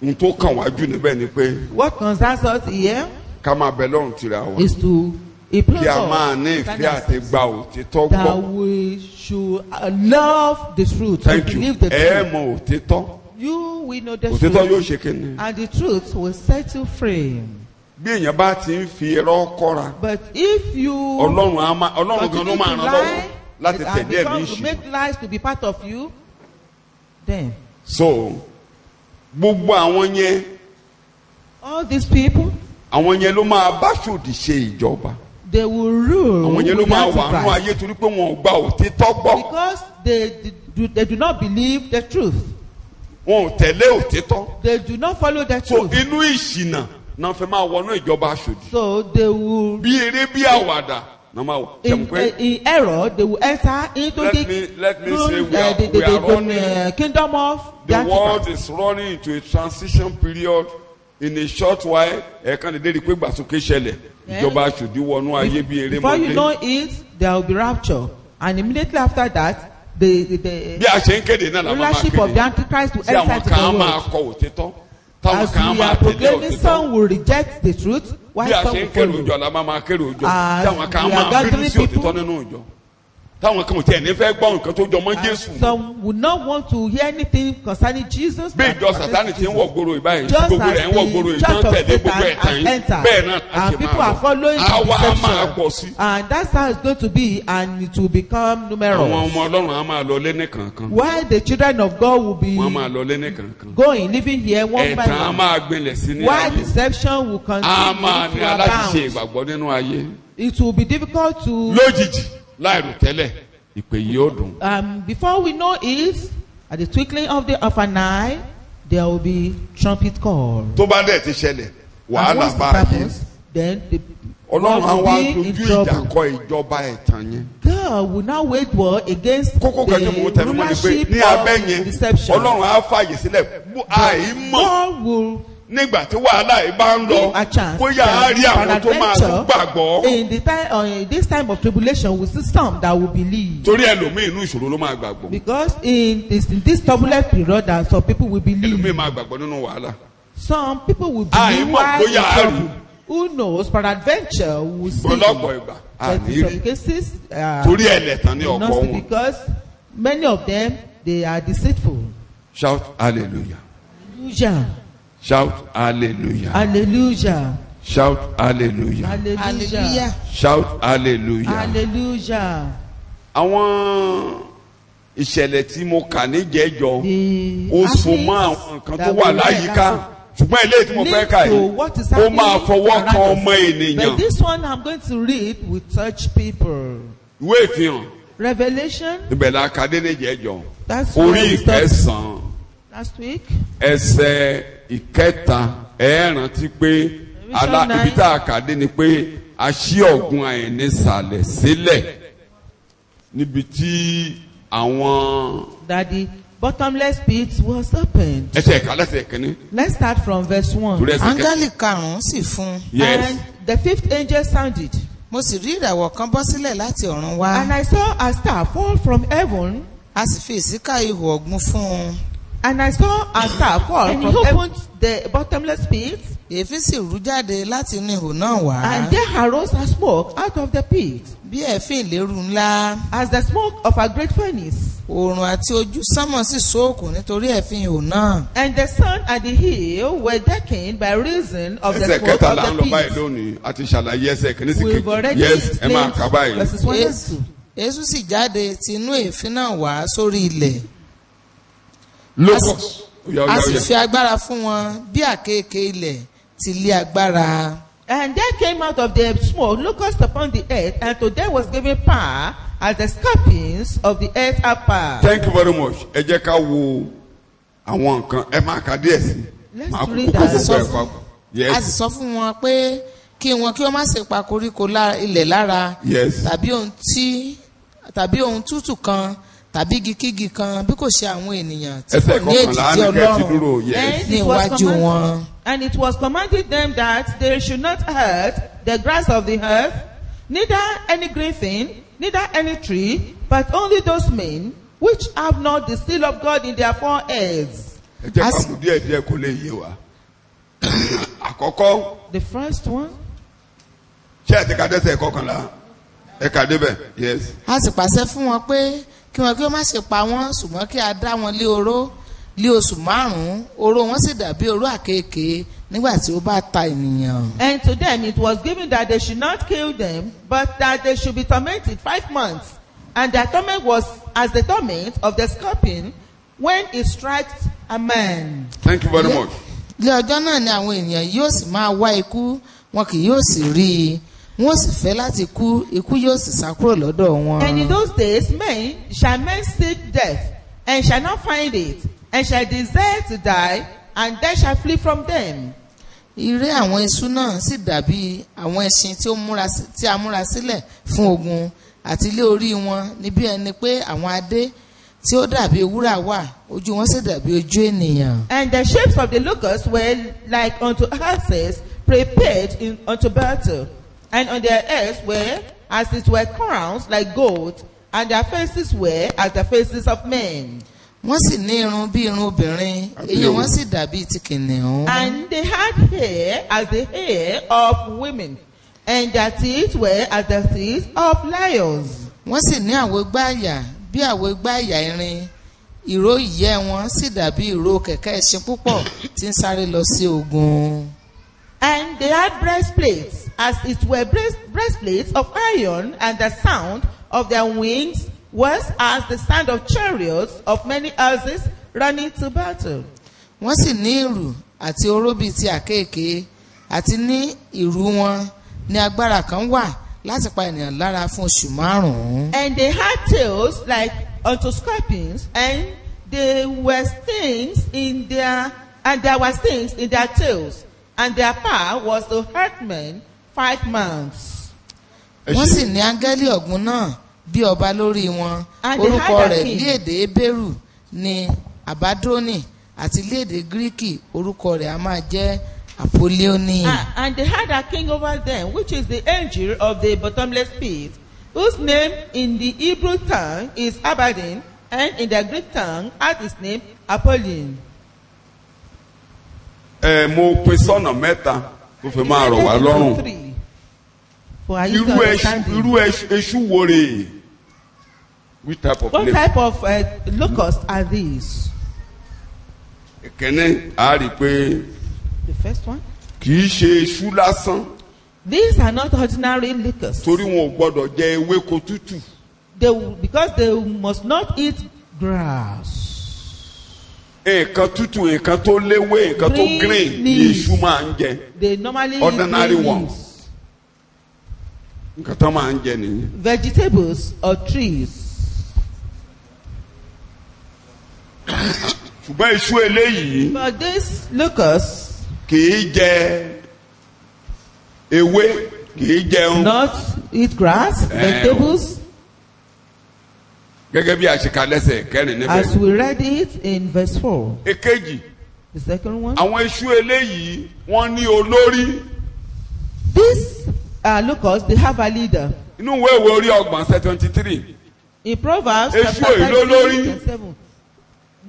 n tó kàn wájú níbẹ̀ ni pé What concerns us here ká máa bẹ lọ́run tìrẹ àwa. is to implore Kí a máa ní God ìfẹ́ àti gba òtítọ́ that gbọ́. we should love the truth, to Thank you. believe the Ẹ truth. mọ òtítọ́. You will know the Òtítọ́ yóò truth, ṣe kíni. and the truth will set you free. Bí èèyàn bá ti ń fi irọ́ kọ́ra. But if you Ọlọ́run gan ló continue máa to ràn lie lọ́wọ́ láti and tẹ̀lé ẹ̀mí become to ìṣù. make lies to be part of you, then So gbogbo àwọn yẹn all these people, àwọn yẹn ló máa bá ṣòdì ṣe ìjọba. they will rule Àwọn yẹn ló with máa wà nínú Antichrist ayé torí pé wọn ò gba òtítọ́ gbọ́. because they do not believe the truth. Wọn ò tẹ̀lé òtítọ́. They do not follow the So truth. inú ìṣìnà náà fẹ́ máa wọnú ìjọba ṣòdì. So they will, Bí eré bí àwàdà náà máa wọ. in error, they will enter into Let the, me say we are running. kingdom of the The world Antichrist. is running into a transition period. In a short while, ẹ̀ẹ̀kan lè dé di pé gbàsókè ṣẹlẹ̀. Ìjọba ṣòdì wọnú ayé bí eré Before you mọ́lẹ̀. know it, there will be rapture. And immediately after that, the Bí a ṣe ń kéde náà la máa rulership of the kéde. Antichrist will Tí àwọn enter kan á into the máa world. kọ òtítọ́. Táwọn As kan á we máa are tẹ̀lé proclaiming, òtítọ́. some will reject the truth, while Bí a some ṣe will ń kéré follow. òjò la máa kéré òjò. As Tí àwọn kan á we are máa bínú gathering sí òtítọ́ people, nínú òjò. táwọn kan ò tiẹ̀ ní fẹ́ gbọ́ nǹkan tó jọ mọ́ Jésù. Some would not want to hear anything concerning Jesus. bí ìjọ Sátánì ti ń wọ̀ gbòòrò ìbáyìí Just gbogbo as rẹ̀ ń wọ̀ the gbòòrò church ìtàn of tẹ̀lé gbogbo Satan ẹ̀tàn has yìí entered, bẹ́ẹ̀ náà and láti people máa are following the àwa á máa deception. pọ̀ sí. And that's how it's going to be, and it will become àwọn numerous. ọmọ Ọlọ́run á máa lọ lé ní kankan While the children of God will be wọ́n á máa lọ lé ní kankan going, living here one by ẹ̀tàn á one, máa gbinlẹ̀ sí ní while ayé deception will á máa continue ní to aláṣiṣẹ́ abound, ìgbàgbọ́ nínú ayé it will be difficult to. lójijì láìrò tẹ́lẹ̀ ìpè yìí ó dùn. Before we know it, at the twinkling of an eye, there will be trumpet call. tó bá dẹ̀ ti ṣẹlẹ̀ And wàhálà once bá it ayé happens, then the Ọlọ́run á God wá will be in dojú ìjà trouble. kọ ìjọba ẹ̀tàn yẹn. God will now wage war against kókó kan tí mo the tẹnu mọ́ ni pé rulership ní abẹ́ of yẹn deception. Ọlọ́run á fàyè sílẹ̀ àìmọ̀ God will nígbà tí wàhálà yìí bá ń lọ give a chance. bóyá á rí àwọn tó máa tún gbàgbọ́. In the time, this time of tribulation, we see some that will believe. torí ẹlòmíì inú ìṣòro ló máa gbàgbọ́. Because in this turbulent period, that some people will believe. ẹlòmíì máa gbàgbọ́ nínú wàhálà. Some people will believe àìmọ̀ while in bóyá á rí. trouble. Who knows? Peradventure, we will see. gbọ́lọ́pọ̀ ìgbà But in àní some rí cases, torí ẹlẹ́tàn ní ọ̀pọ̀ not wọn. because many of them, they are deceitful. shout hallelujah. Hallelujah. shout hallelujah. Hallelujah. shout hallelujah. Hallelujah. hallelujah. shout hallelujah. Hallelujah. àwọn ìṣẹ̀lẹ̀ tí mo kà níjẹ̀jọ The ó so mọ́ happenings àwọn nǹkan tó that wà we read láyìíká ṣùgbọ́n eléyìí tí mo fẹ́ kà to yìí what is ó happening máa fọwọ́ kan around ọmọ us. ènìyàn. But this one I'm going to read will touch people. ìwé ìfihàn Revelation, ibẹ̀ la ka dé níjẹ̀jọ that's where orí we started ìkẹsàn-án last week. ẹsẹ̀ ìkẹta ẹ rántí pé ibi tá a kà dé ni pé a ṣí ọ̀gbun àìnísàlẹ̀ sílẹ̀ níbi tí àwọn That the bottomless pit was opened. ẹsẹ̀ ìka lẹ́sẹ̀ kìíní. Let's start from verse 1. torí ẹsẹ̀ kẹta. áńgẹ́lì karùn-ún sì fún un. yes And the fifth angel sounded, mo sì rí ìràwọ̀ kan bọ́ sílẹ̀ láti ọ̀run wá. and I saw a star fall from heaven, a sì fi ìsíkà ihò ọ̀gbun fún un. and I saw a star fall And from he heaven, the bottomless pit, èéfín sì rú jáde láti inú ihò náà wá. and there arose a smoke out of the pit, bí èéfín ìléru ńlá. as the smoke of a great furnace. oòrùn àti ojú sánmọ̀ sì ṣókùn nítorí èéfín ihò náà. And the sun and the hill were darkened by reason of the ẹsẹ̀ smoke kẹta là of ń the lọ báyìí pit. lónìí a ti ṣàlàyé ẹsẹ̀ kìíní sí We've kejì already yes ẹ máa kà explained báyìí. verses 1 and 2. èésù sì jáde ti inú èéfín náà wá sórí ilẹ̀. locus a sì fi agbára fún wọn bí àkéekèé ilẹ̀ ti lé agbára. And there came out of the smoke locusts upon the earth, and to them was given power as the scorpions of the earth have power. thank you very much ẹ jẹ́ ká wo àwọn nǹkan ẹ máa ka díẹ̀ sí Let's máa kó read kókó that. gbogbo ẹ̀ papọ̀ a sì yes sọ fún wọn pé kí wọ́n má ṣe pa koríko ilẹ̀ lára yes tàbí ohun tútù kan tàbí igikígi kan bí kò ṣe àwọn ènìyàn tí ẹsẹ̀ kò ní kọkànlá èdìdí ní kẹ́ẹ̀tì Ọlọ́run dúró yes And ní it was iwájú commanded- wọn. And it was commanded them that they should not hurt the grass of the earth, neither any green thing, neither any tree, but only those men which have not the seal of God in their foreheads. ẹ jẹ́ ká mú díẹ̀ díẹ̀ kó lè yé wa àkọ́kọ́ The first one, ṣé ẹ ti ka dẹ́sẹ̀ kọkànlá ẹ kà débẹ̀ yes a sì pàṣẹ fún wọn pé kí wọ́n má ṣe pa wọ́n ṣùgbọ́n kí a dá wọn lé oró lé oṣù 5 oró wọn sì dàbí oró àkéekèé nígbà tí ó bá ta ènìyàn. and to them it was given that they should not kill them, but that they should be tormented 5 months. And their torment was as the torment of the scorpion when it strikes a man. thank you very much lé ọjọ́ náà ni àwọn ènìyàn yóò sì máa wá ikú wọn kì yóò sì rí i wọn sì fẹ́ láti kú ikú yóò sì sá kúrò lọ́dọ̀ wọn. And in those days men seek death, and shall not find it, and shall desire to die, and death shall flee from them. Iré àwọn eṣú náà sì dàbí àwọn ẹṣin tí a múra sílẹ̀ fún ogun àti ilé orí wọn níbi ẹni pé àwọn adé tí ó dàbí wúrà wà ojú wọn sì dàbí ojú ènìyàn. And the shapes of the locusts were like unto horses prepared unto battle, and on their heads were as it were crowns like gold, and their faces were as the faces of men. Wọ́n sì ní irun bí irun obìnrin eyín wọn sì dàbí ti kìnìún. And they had hair as the hair of women, and their teeth were as the teeth of lions. wọ́n sì ní àwo gbáàyà bí àwo gbáàyà irin, ìró ìyẹ́ wọn sì dàbí ìró kẹ̀kẹ́ ẹṣin púpọ̀ tí ń sáré lọ sí ogun. And they had breastplates, as it were breastplates of iron, and the sound of their wings was as the sound of chariots of many horses running to battle. Wọ́n sì ní ìrù àti oró bíi ti àkéèké, àti ní ìrù wọn ní agbára kan wà láti pa ènìyàn lára fún oṣù 5. And they had tails like unto scorpions, and there were stings in their tails, and their power was to hurt men 5 months. Wọ́n sì ní áńgẹ́lì ọ̀gbun náà bí ọba lórí wọn, orúkọ rẹ̀ ní èdè Hébérù ní Abádónì, àti ní èdè Gíríkì orúkọ rẹ̀ a máa jẹ́ Apolloni. And they had a king over them, which is the angel of the bottomless pit, whose name in the Hebrew tongue is Abaddon, and in the Greek tongue had his name Apollyon. Mo pín sọ́nà mẹ́ta tó fi máa rọ̀ wá lọ́rùn. Irú èṣù wo rèé? Which type of What type of locusts are these? Ìkíní a rí pé The first one. kì í ṣe èṣù lásán. These are not ordinary locusts. Torí wọn ò gbọ́dọ̀ jẹ ewéko tútù. Because they must not eat grass. Nǹkan tútù, nǹkan tó léwé, nǹkan tó green ni èṣù máa ń jẹ. They normally Ordinary eat ones. Nǹkan tó máa ń jẹ nìyí. vegetables or trees. Ṣùgbọ́n èṣù eléyìí But these locusts kì í jẹ ewé, kì í jẹun. not eat grass, vegetables, Gẹ́gẹ́ bí àṣekà lẹ́sẹ̀ kẹrin níbẹ̀. as we read it in verse 4. Èkejì, The second one. àwọn èṣù eléyìí wọ́n ní olórí. These locusts, they have a leader. Inú ìwé ìwé orí ọgbọ̀n ṣe 23. In Proverbs Èṣù chapter èyí ló lórí. 27,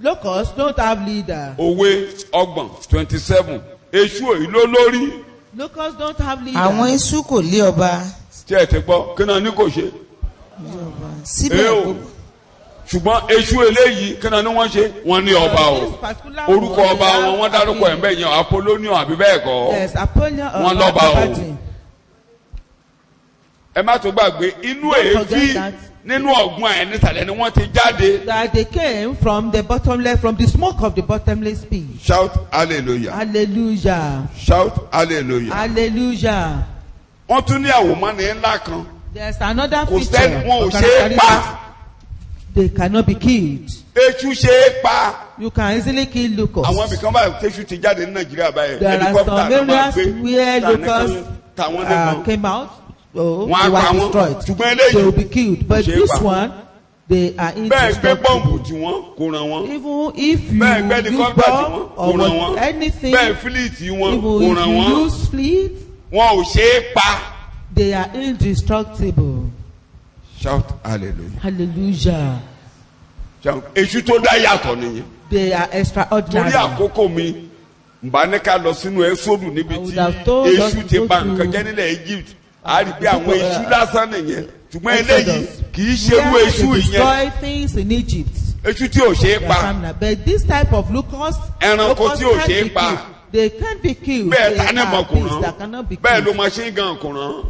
locusts don't have leader. Òwe ọgbọ̀n 27. Èṣù èyí ló lórí. Locusts don't have leader. Àwọn èṣù kò lé ọba. Tí ẹ ti gbọ́, kí náà ní kò ṣe? Síbẹ̀ Ṣùgbọ́n èṣù eléyìí kí náà ní wọ́n ṣe? Wọ́n ní ọba o. Orúkọ ọba wọn wọ́n dárúkọ ẹ̀ ń bẹ̀ yẹn Apollonion àbí bẹ́ẹ̀ kọ́. Yes, Apollyon or Wọ́n lọ́ba o. Abaddon. Ẹ má tó gbàgbé inú èéfín nínú ọ̀gbun ẹ̀ nísàlẹ̀ ni wọ́n ti jáde. That they came from the smoke of the bottomless pit. Shout hallelujah. Hallelujah. Shout hallelujah. Hallelujah. Wọ́n tún ní àwòmọ́ni ńlá kan. There's another Kò feature. sẹ́ni wọn ò of ṣe é pa. characteristics. They cannot be killed. Èṣù ṣe é pa. You can easily kill locusts. Àwọn ibìkan báyìí tẹ́ṣù ti jáde ní Nàìjíríà báyìí. There are some areas where locusts came out. Oh, Wọ́n á they pa were wọ́n. destroyed. Ṣùgbọ́n They will eléyìí be killed. But ṣe é this pa. one, they are bẹ́ẹ̀ gbé bọ́ǹbù indestructible. tí wọ́n kò ràn wọ́n. Even if you Bẹ́ẹ̀ gbé use dikọ́pà tí wọ́n bomb kò or ràn wọ́n. anything, Bẹ́ẹ̀ fílìtì wọn even kò if ràn you wọ́n. use fleet, Wọn ò ṣe é pa. they are indestructible. Shout hallelujah. Hallelujah. Shout èṣù tó dá yàtọ̀ nìyẹn. They are extraordinary. Torí àkókò mi nbà ní ká lọ sínú ẹ́sọ́dù níbi I would tí have told us èṣù to ti go bà to- nǹkan jẹ́ nílẹ̀ Egypt. A rí pé àwọn èṣù lásán nìyẹn. Ṣùgbọ́n Exodus. eléyìí kì í ṣe irú Where èṣù they ìyẹn. destroy things in Egypt. Èṣù tí ò ṣe é They are pa. criminal. But this type of locusts, Ẹranko locusts tí ò can't ṣe é be pa. killed. They can't be killed. Bẹ́ẹ̀ They ta ní are mọ̀ kò beasts that rán. cannot be Bẹ́ẹ̀ ló killed. machine gun kò rán.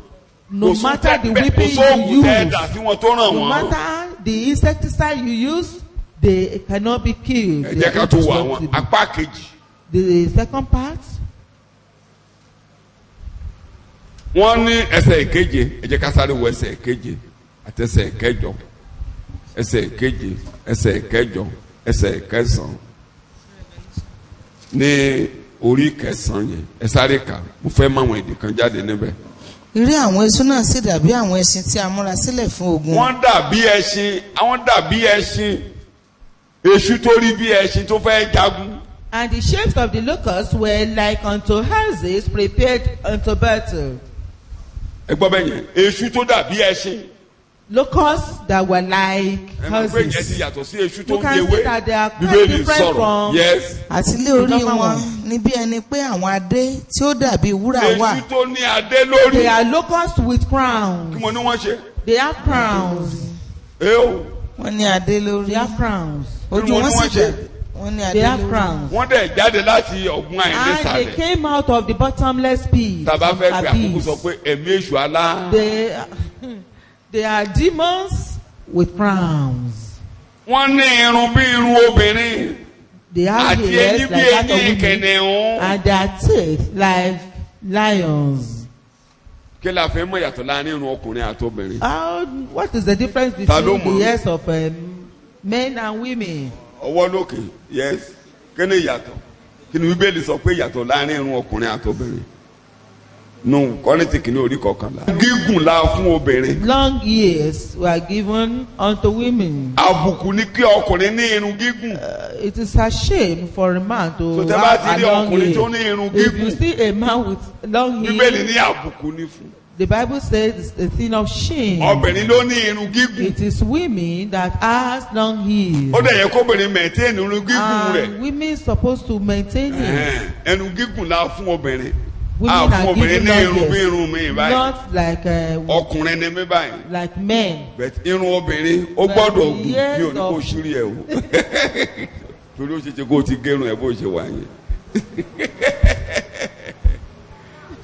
No matter the weapon kò sóògùn you tẹ́ use, ẹ̀dà tí wọ́n tó ràn no wọ́n. matter the insecticide you use, they cannot be killed. Ẹ They jẹ́ are ká tó wo àwọn indestructible. apá kejì. The second part, Wọ́n ní ẹsẹ̀ ìkeje, ẹ jẹ́ ká sáré wo ẹsẹ̀ ìkeje àti ẹsẹ̀ ìkẹjọ. Ẹsẹ̀ ìkeje, ẹsẹ̀ ìkẹjọ, ẹsẹ̀ ìkẹsàn-án. Ní orí kẹsàn-án yẹn, ẹ sáré kà, mo fẹ́ mọ àwọn èdè kan jáde níbẹ̀. Ìrí àwọn èṣù náà sì dàbí àwọn ẹṣin tí a múra sílẹ̀ fún ogun. Wọ́n dàbí ẹṣin, àwọn dàbí ẹṣin. Èṣù tó rí bí ẹṣin tó fẹ́ jagun. and the shapes of the locusts were like unto horses prepared unto battle. Ẹ gbọ́ bẹ́ẹ̀ yẹn, èṣù tó dàbí ẹṣin. Locusts that were like Ẹ máa pé yẹn ti horses. yàtọ̀ sí èṣù tó You ń can gbé see that they are quite Bíbélì different sọ̀rọ̀. from- Yes. Àti lé orí Number wọn one. ní bí ẹni pé àwọn adé tí ó dàbí wúrà wà. Èṣù tó ní adé lórí. They are locusts with Kí crowns. mo ní wọ́n ṣe? They have crowns. wọ́n ní adé They lórí. have crowns. Ojú wọn sì dà. Wọ́n ní adé They have lórí. crowns. wọ́n dẹ̀ jáde láti ọ̀gbun And they àìnísàlẹ̀. came out of the bottomless pit. tàbá fẹ́ pé àkókò abyss. sọ pé ẹ̀mí èṣù alá. They are demons with crowns. wọ́n ní irun bí irun obìnrin. They have àti ears eyín like bí that of eyín women, kìnìún. and their teeth like lions. kí la fẹ́ mọ̀ yàtọ̀ láàrin irun ọkùnrin àti obìnrin. What is the difference Ta ló between mọ̀? the ears of men and women? ọwọ́ lókè yes kí ni ìyàtọ̀ kí ni bíbélì sọ pé ìyàtọ̀ láàrin irun ọkùnrin àti obìnrin. nù Kọ́ríńtì kìíní orí kọkànlá. gígùn la fún obìnrin. Long ears were given unto women. àbùkù ni kí ọkùnrin ní irun gígùn. It is a shame for a man to So tẹ́ bá ti have rí a long ọkùnrin tó ní ear. irun If you gígùn. see a man with long bíbélì hair, ní àbùkù ni fún. the Bible says it's a thing of shame. obìnrin ló ní irun gígùn. It is women that has long hair. ó dẹ̀ yẹ kóbìnrin mẹ̀tẹ́ẹ̀nì irun gígùn rẹ̀. And women supposed to maintain it. ẹnu gígùn la fún obìnrin. Women fún are obìnrin given ní long irun bí hairs. irun mi báyìí. Not like ọkùnrin ni mí báyìí. like men. but irun obìnrin ó But gbọ́dọ̀ the gùn bí years òní kò of- ṣírí ẹ̀ o. torí ó ṣe ṣe kó o ti gẹrun ẹ̀ bó ṣe wà yẹn.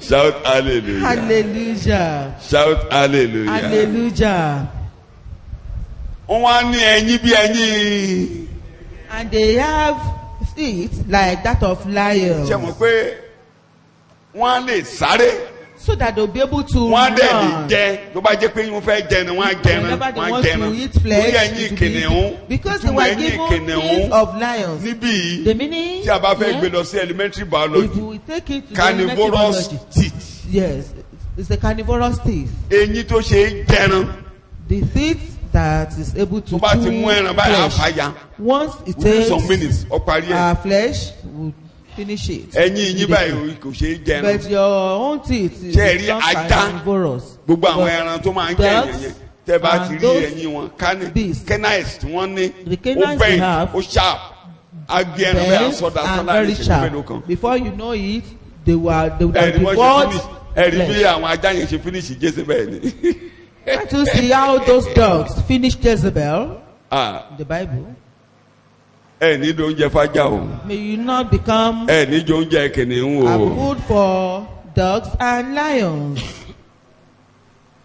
shout hallelujah. Hallelujah. shout hallelujah. Hallelujah. wọ́n wá ní ẹyin bí ẹyin. And they have feet like that of lions. ṣe mọ̀ pé wọ́n á lè sáré. So that they'll be able to wọ́n á dẹ̀ lè run. jẹ tó bá jẹ́ pé wọ́n fẹ́ jẹ ni wọ́n á jẹran Whenever they wọ́n á want to jẹran eat flesh, lórí ẹyin it will be- kìnìún because they ìtumọ̀ were ẹyin given kìnìún teeth of lions. níbí The meaning, tí a bá fẹ́ yeah, gbé lọ sí elementary if biology we take it to the carnivorous elementary biology, teeth yes, it's a carnivorous teeth. eyín tó ṣe é jẹran The teeth that is able to tó bá ti chew mú ẹran báyìí flesh. àfàyà Once it within takes some minutes ó parí ẹ̀ our flesh, we finish it. ẹyin yín báyìí kò ṣe é jẹran But your own teeth is Ṣé ẹ rí not ajá? carnivorous. gbogbo àwọn But ẹran tó máa ń jẹ dogs ẹ̀yẹ̀ yẹn tẹ́ bá ti and rí those ẹyin wọn beasts, canines tí wọ́n ní the ó canines they bend have ó sharp á gé ẹran bẹ́ẹ̀ bent sọ́dà and sọ́dà ní very ìṣẹ́jú mélòó kan. sharp. Before you know it, they would have ẹ̀rí wọ́n ṣe devoured finish ẹ̀rí bí flesh. àwọn ajá yẹn ṣe finish jésè bẹ́ẹ̀ ni. Can't you see how those dogs finished Jezebel Ah, in the Bible? ẹ ní jẹ oúnjẹ fájà o May you not become ẹ ní jẹ oúnjẹ kìnìún a o. food for dogs and lions.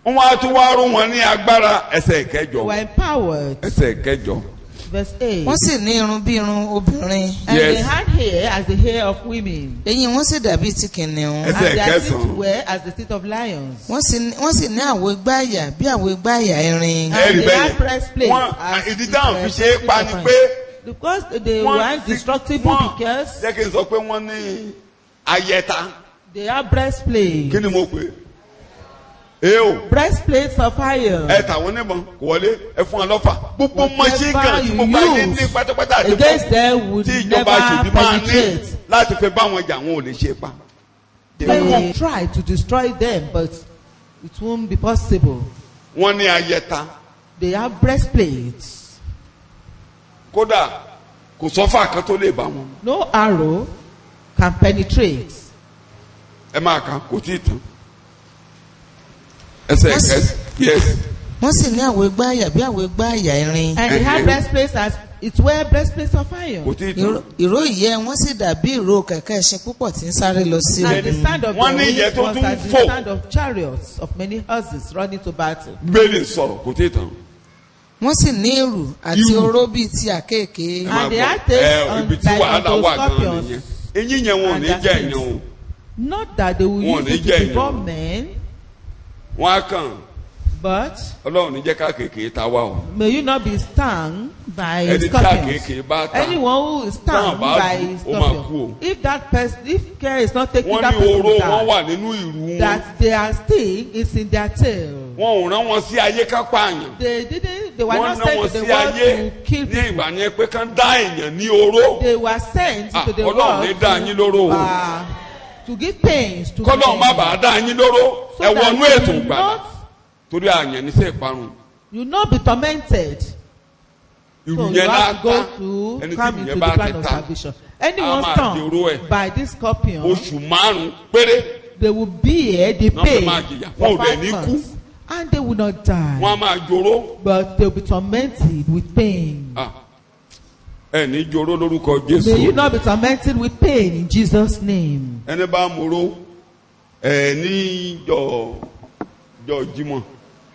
wọ́n á tún wá rún wọn ní agbára ẹsẹ̀ They kẹjọ were empowered. ẹsẹ̀ kẹjọ. Verse 8. Wọ́n sì ní irun bí irun obìnrin. And Yes. they had hair as the hair of women. Eyín wọn sì dàbí ti kìnìún. Ẹsẹ̀ And their teeth kẹsàn-án. were as the teeth of lions. Wọ́n sì ní àwo igbáàyà bí àwo igbáàyà erin. Ẹ rí And they bẹ́ẹ̀ had yẹn. breastplates. Wọ́n as ìdí the táwọn fi ṣe é pa ni breastplate pé because they wọ́n were indestructible wọ́n because jẹ́ kí n sọ pé wọ́n ní ayẹta they have breastplates. kí ni mo pè é o Breastplates of iron. ẹ tà wọ́n níbọn kò wọlé ẹ fún wọn lọ́fà gbogbo machine gun tí gbogbo ayé ní pátápátá àti against them would tí ìjọba never ṣèbí máa ní penetrate. láti fi bá wọn jà wọn ò lè ṣe pa. They try to destroy them, but it won't be possible. wọ́n ní ayẹta They have breastplates. kódà kò sọ́fà kan tó lè bá wọn. No arrow can penetrate. ẹ máa kà kò tí ì tán. ẹsẹ̀ Yes. kẹsì yes Wọ́n sì ní àwo igbáàyà bí àwo igbáàyà erin. And they have breastplates as it were breastplates of iron. kò tí ì tán. Ìró ìyẹ́ wọn sì dàbí ìró kẹ̀kẹ́ ẹṣin púpọ̀ tí ń sáré lọ sí And the ogun. stand of Wọ́n ní the ìyẹn wheels tó was tún as the fò. stand of chariots of many horses running to battle. bẹ́ẹ̀ni sọ̀rọ̀ kò tí ì tán. Wọ́n sì ní ìrù àti Ìrù. oró bíi ti àkéèké. And they had ẹ taste on ibi tí like wàhálà unto wà gan scorpions. nìyẹn eyín yẹn wọn ò And ní their jẹ stings. èèyàn o Not that they will Wọn ò use ní it jẹ́ to èèyàn. devour men, wọn á kàn but ọlọ́run ní jẹ́ ká kéèké ta wá o. may you not be stung by ẹni tí scorpions. àkéèké bá ta Anyone who is Táwọn stung bá by dù, ó máa kú o. scorpion, if that person, if care is not taken, wọ́n that ní person oró will wọn die. wà nínú ìrù wọn That their sting is in their tail. wọn ò rán wọn sí ayé ká pààyàn They were wọ́n not ná sent wọn to the sí world ayé to kill ní people. ìgbà yẹn pé kán dá èèyàn ní oró They were sent Ah, to the Ọlọ́run world ní dá yín lóró o. to give pains to kọ́lọ́run má men. bàa dá yín lóró So ẹ that wọnú you ètò will ìgbàlà not- torí àyàn níṣẹ́ ìparun You not be tormented. ìrù So you yẹn have to láta go to ẹni tí come ìrù into yẹn the bá plan ti of ta salvation. A Anyone máa stung dèrò ẹ̀. by this scorpion, oṣù márùn-ún péré they will bear the Náà fi pain máa jìyà. for Wọn ò dẹ̀ 5 ní kú. months. and they will not die, wọ́n á máa joró. but they will be tormented with pain. Ẹ ní joró lórúkọ May you Jésù. not be tormented with pain in Jesus' name. Ẹni bá moró ní jọ Jímọ̀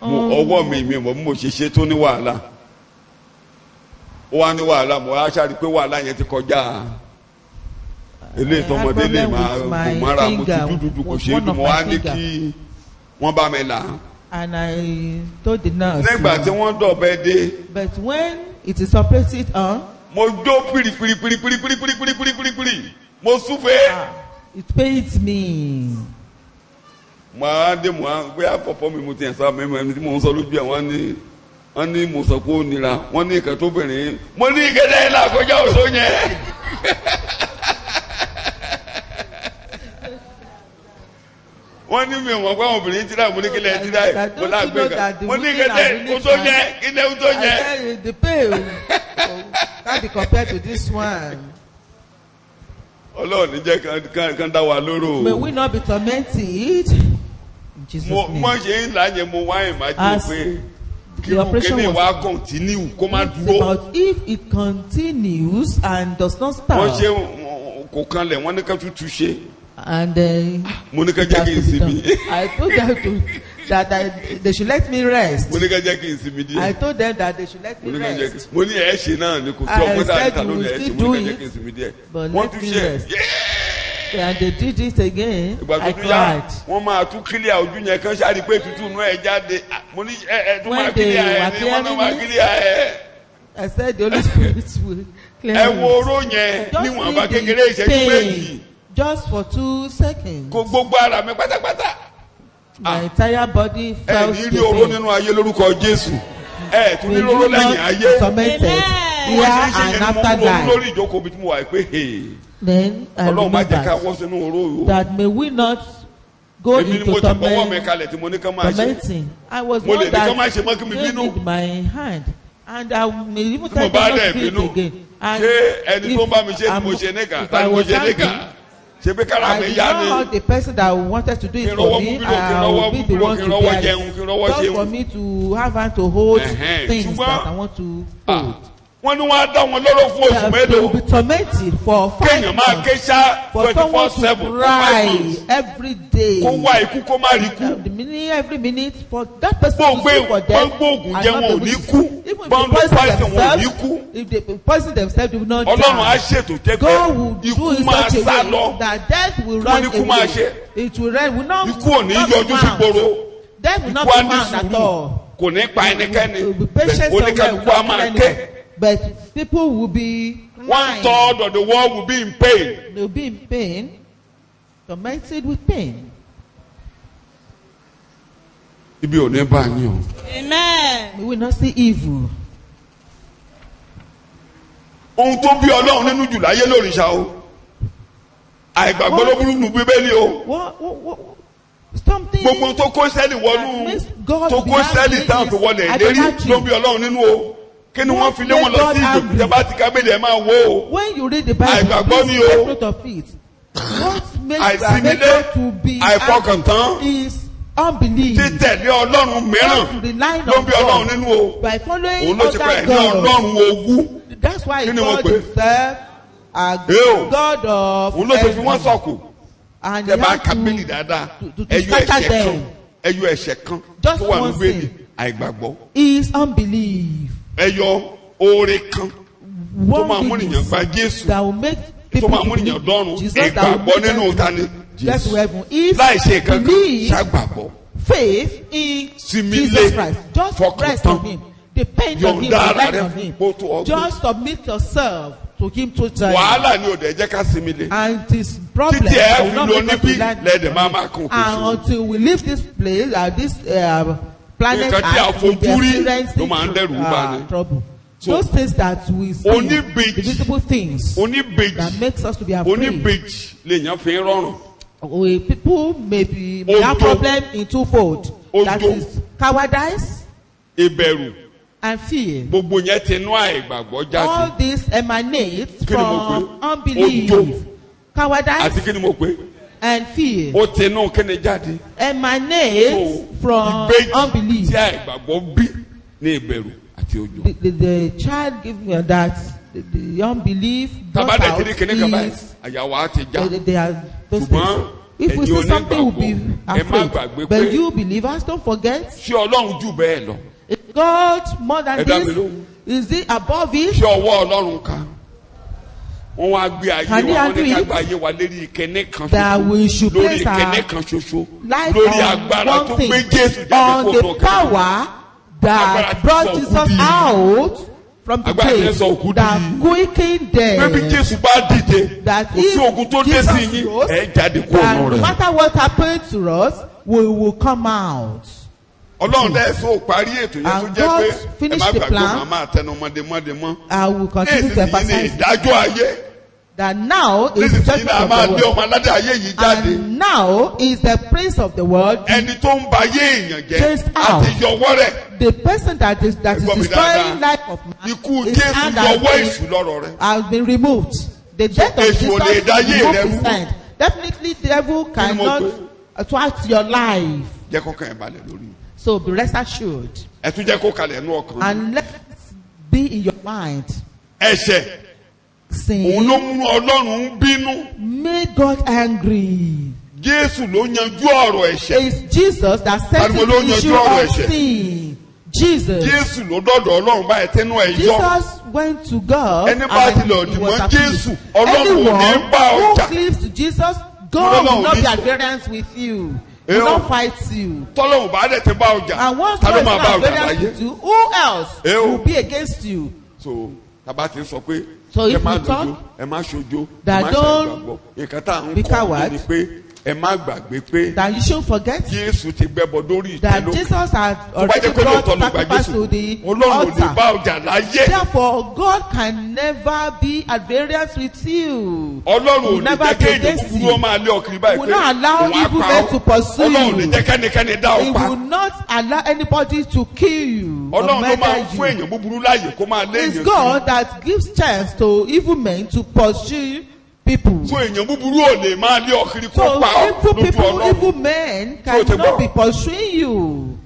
ọwọ́ mi mọ̀ bí mo ṣe tó ní wàhálà. Ó wá ní wàhálà mo á ṣáà rí pé wàhálà yẹn ti kọjá. Eléyìí tọmọdé lè máa kò mára mo ti dúdú kò ṣe é dùn mo wá ní kí wọ́n bá mi là. And I told the nurse. Nígbà tí wọ́n dọ̀bẹ dé. But when it is operated on, Mo jó pìrìpìrì mo súfèé. it pains me. Mo á dé mo á gbé àpọ̀pọ̀ mi mo ti ẹ̀ sá mi ẹni tí mo ń sọ lójú ẹ̀ wọ́n ní mo sọ pé ó nira wọ́n ní ìkẹ́ tó bẹ̀rẹ̀ mo ní ìkẹ́dẹ́ yìí làkọjá òṣò yẹn. Wọ́n ní mi ò mọ̀ pé àwọn obìnrin ti dá mo ní kílẹ̀ ti dá ẹ̀ mo lágbè kan mo ní ìkẹ́dẹ́ òṣò yẹn kílẹ̀ òṣò I yẹn. tell you, the pain can't be compared to this one. Ọlọ́run ní jẹ́ kán dá wa lóró. May we not be tormented in Jesus' Mo name. ṣe ń là yẹn mo wá ìmájú As pé kí the operation kíni was wa kọ̀ntínú kó má it's dúró. about if it continues and does not stop. Wọ́n ṣe kò kanlẹ̀ wọ́n ní ká tútù ṣe. And Mo ní ká jẹ́ kí n sinmi. I told them they should let me rest. Mo ní ká jẹ́ kí n sinmi díẹ̀. I told them that they should let Mo me ní ká jẹ́ kí rest. mo ní ẹ̀ ṣe náà ni kò sí I ọgbọ́n said dáadáa we lónìí will ẹ̀ ṣe still mo do ní ká jẹ́ it, kí n sinmi díẹ̀. but Wọ́n let tún me ṣe rest. And they did it again. ìgbà I tó tún yá cried. wọ́n máa tún kílíà ojú yẹn kán ṣáà rí pé tútù inú ẹ̀ jáde. Mo ní ẹ̀ tún máa When they kílíà ẹ̀ were ni wọ́n náà máa clearing it, kílíà ẹ̀. I said the Holy Spirit will clear Ẹ it. wo oró yẹn Just níwọ̀n bá feel kékeré the ìṣẹ́jú méjì. pain just for 2 seconds. Kó gbogbo ara mi pátápátá. My entire body Ẹ felt ní the rí oró pain. nínú ayé lórúkọ Jésù. Ẹ tún ní May oró you lẹ́yìn not ayé. be tormented here Wọ́n ṣe ń ṣe and yẹn ni mo after ń ronú life. lórí ìjókòó bí tí mo wà pé Then I Ọlọ́run má jẹ́ ká remembered wọ́ sínú oró o. that may we not go Èmi ni into mo ti bọ́wọ́ mi torment, kalẹ̀ tí mo ní ká máa ṣe. tormenting. I was Mo lè one ní ká má that ṣe mọ́ kí mi bínú. gave my hand, and I may even Tí tell mo them bá not dẹ̀ to do bínú, it again. And ṣé ẹni tó ń bá mi ṣe ni I'm- mo ṣe níkà? if Ta I ni mo was ṣe níkà? angry, Ṣé pé kára I mi did yá not ni? hurt the person that wanted to do Kí it n for rọ́wọ́ me. búburú, kí n I rọ́wọ́ will be the búburú, one kí to n rọ́wọ́ bear jẹun, kí n rọ́wọ́ it. Just ṣeun. for me to have hand to hold Ẹ̀hẹ́n, things ṣùgbọ́n- that I want to hold. Wọ́n ní wọ́n á dá wọn lóró fún oṣù That they will mélòó. be tormented for 5 Kéèyàn máa ké months. ṣá For someone to 24/7 cry every day. kó wá ikú kó má rí kú. The minute, every minute for that person Bó to gbé sue for wọ́n them. gbóògùn and jẹ́ not wọn ò be ní able to- kú. Even if Bọ́n they ló poison poison wọn ò ní themselves, kú. if they poison themselves, they will not Ọlọ́run á die. ṣètò jẹ́ pé God will do ikú it máa such a sá way lọ. that death will Kí run wọ́n ní kú máa away. ṣe? It will run, will not, Ikú ò ní not be yọjú sí found. gbòòrò. Death will not Ikú á be ní found at sùúrù. all. Kò ní pa ẹnikẹ́ni. Will be patient Bẹ́ẹ̀ somewhere, oníkálukú will á not máa kill ké. anyone. But people will be crying. 1/3 of the world will be in pain. They will be in pain, tormented with pain. Ibi ò ní bá yín o. Amen. We will not see evil. Ohun tó bí Ọlọ́run nínú jù láyé lórìṣà o. Àìgbàgbọ́ ló burú nù Bíbélì o. What, something Gbogbo ohun tó kó sẹ́ẹ̀lì wọnú that makes God tó kó be sẹ́ẹ̀lì angry táwọn fi is wọlé ìlérí idolatry. ló bí Ọlọ́run nínú o. Kí ni wọ́n What fi lé wọn makes lọ God sí ìgbèkùn angry? tẹ́ bá ti kábílì ẹ̀ máa wò ó. when you read the Bible, Àìgbàgbọ́ ni please o. take note of it. What makes Àìsímílé, God to be àìfọkàntán, angry is unbelief. títẹ̀lé Ọlọ́run mìíràn Not the line ló of bí Ọlọ́run God. nínú o. By following Òun ló ti pẹ́ other ní gods. Ọlọ́run ogún. That's why Kí ni wọ́n God pè? himself a Eo. God of Òun ló ti fi heaven. wọ́n sọ̀kù. And Tẹ́ he bá had kábílì to, dáadáa to ẹyọ scatter ẹ̀ṣẹ̀ kan them. ẹyọ ẹ̀ṣẹ̀ kan Just tó wà ní one Bíbélì sin. àìgbàgbọ́. is unbelief. Ẹyọ oore kan tó máa mú One ènìyàn goodness gba Jésù. that will make tó people máa to mú ènìyàn believe dọ́run Jesus, that will ìgbàgbọ́ make nínú them ta ni get to Jésù. heaven. Is Láì ṣe kankan believe, ṣàgbàgbọ́. faith in Sinmi Jesus lé, Christ. Just fọkàn rest tán. on him. Depend on him. Yọ̀ǹda ara Rely rẹ on fún him. kó tó ọgbọ́n. Just submit yourself to him totally. Wàhálà ni ò dẹ̀ jẹ́ ká sinmi lé. And this problem Títí ẹ will fi not lọ make us níbí to learn lẹ́ẹ̀dẹ̀ máa from máa it. kún òkè And sí. until we leave this place, this planet Nǹkan tí a Earth, we'll be fojú rí experiencing ló máa ń dẹ̀rù bà ni. trouble. So, Those things that we see, oníbejì- the visible things that Oníbejì makes us to be afraid. oníbejì lèèyàn fi ń rọrùn. People may have Ojo. problem in twofold. That Ojo. is cowardice Ìbẹ̀rù and fear. gbogbo yẹn ti nú àìgbàgbọ́ All jáde. this emanates Kí ni mo from pè? unbelief, Ojo. cowardice, Àti kí ni mo pè? and fear ó tinú kíni jáde. emanates from unbelief. tí àìgbàgbọ́ bí ní ìbẹ̀rù àti ojo. The child giving that the unbelief brought tabadẹ out ti ní kíní kan báyìí is àyàwó á ti já. they are those ṣùgbọ́n things. If we ẹ̀yin say something, we'll be onígbàgbọ́ ẹ má afraid. gbàgbé But pé you believers, don't forget, ṣé Ọlọ́run jù bẹ́ẹ̀ lọ. is God more than Ẹ dá mi this? lóhùn. Is it above it? ṣé ọwọ́ Ọlọ́run ká. wọ́n wá gbé ayé Can he wa wọ́n ní handle ká it? gba ayé wa lérí ìkẹ́nẹ́ kan That we should lórí place our ìkẹ́nẹ́ kan ṣoṣo life lórí on agbára tó one thing, gbé Jésù jáde on kó the lọ kẹ́kẹ́. power that Agbára brought tí sọ Jesus òkú di- out from the Agbára tí grave, sọ òkú that di- quickened pé bí them. Jésù bá dìde That kò sí ogun tó dé sí Jesus yín rose, ẹ̀ jáde kó that ọ̀nà no rẹ̀. matter what happened to us, we will come out. Ọlọ́run dẹ́ so parí ètò yẹn tó And jẹ́ God pé ẹ finished má the gbàgbé plan. màmá àtẹnumọ́démọ́dé mọ́. I will continue to Nísìnyí ní emphasize ìdájọ́ ayé. that now is the Nísìnyí judgment náà of máa the lé world. ọmọ aládé ayé yìí jáde. And now is the prince of the world, Ẹni tó ń ba ayé èèyàn jẹ́ Chased out. àti yọwọ́ rẹ̀. the person that is Ẹgbọ́n mi destroying dáadáa. life of man. Ikú his Jésù hand has yọwọ́ been- èṣù lọ́rọ̀ rẹ̀. has been removed. The death of èṣù ò lè Jesus dá ayé removed rẹ his rú. hand. Definitely, the devil mo cannot pè? thwart your life. Jẹ́ kọ́kàn ẹ̀ balẹ̀ lórí. So be rest assured, Ẹ tún jẹ́ kó kalẹ̀ nú ọkàn. and let it be in your mind. Ẹ̀ṣẹ̀ òun Sin ló mú Ọlọ́run bínú. made God angry. Jésù ló yanjú ọ̀rọ̀ ẹ̀ṣẹ̀. It's Jesus that settled Ariwo ló the yanjú issue ọ̀rọ̀ of ẹ̀ṣẹ̀. sin. Jesus. Jésù ló dọ̀dọ̀ Ọlọ́run báyìí tẹ́nu ẹ̀ yọ. Jesus went to God Ẹni bá ti and lọ he dì was mọ́ appeased. Jésù, Ọlọ́run ò ní Anyone bá who ọjà. cleaves to Jesus, Ọlọ́run God will ò not ní be sọ. at variance with you. Eh, Will o. not fight you. Tọ́lọ́run bá dẹ̀ ti bá ọjà. And once Ta God ló is máa not bá at ọjà variance láyé? with you, who else Eh, o. will be against you? So tàbá ti sọ pé So ẹ if má we lójó talk ẹ má ṣojo ẹ that má don't ṣàgbàgbọ́. Nǹkan tá à ń be kọ́ coward, ni pé ẹ má gbàgbé pé That you shouldn't forget Jésù ti gbẹ́bọ lórí that ìtẹ́lógún. Jesus had Tó bá already jẹ́ pé brought lóòótọ́ ló gba sacrifice Jésù, to the Ọlọ́run ò ní altar. bá ọjà láyé. Therefore, God can never be at variance with you. Ọlọ́run He ò will ní never jẹ́ be kéèyàn against búburú you. ó máa lé ọkùnrin báyìí Will pé not allow òun á evil pa men ọ́. to pursue Ọlọ́run ò ní you. jẹ́ kẹ́nikẹ́ni dá He ọ pa. will not allow anybody to kill you or Ọlọ́run ló máa ń murder fún you. èèyàn búburú láàyè kó máa lé It's èèyàn God that gives chance to evil men to pursue people. So èèyàn búburú ò lè máa lé ọkùnrin kó So pa ọ́ evil lójú people, Ọlọ́run. evil men So ti gbọ́. cannot be pursuing you.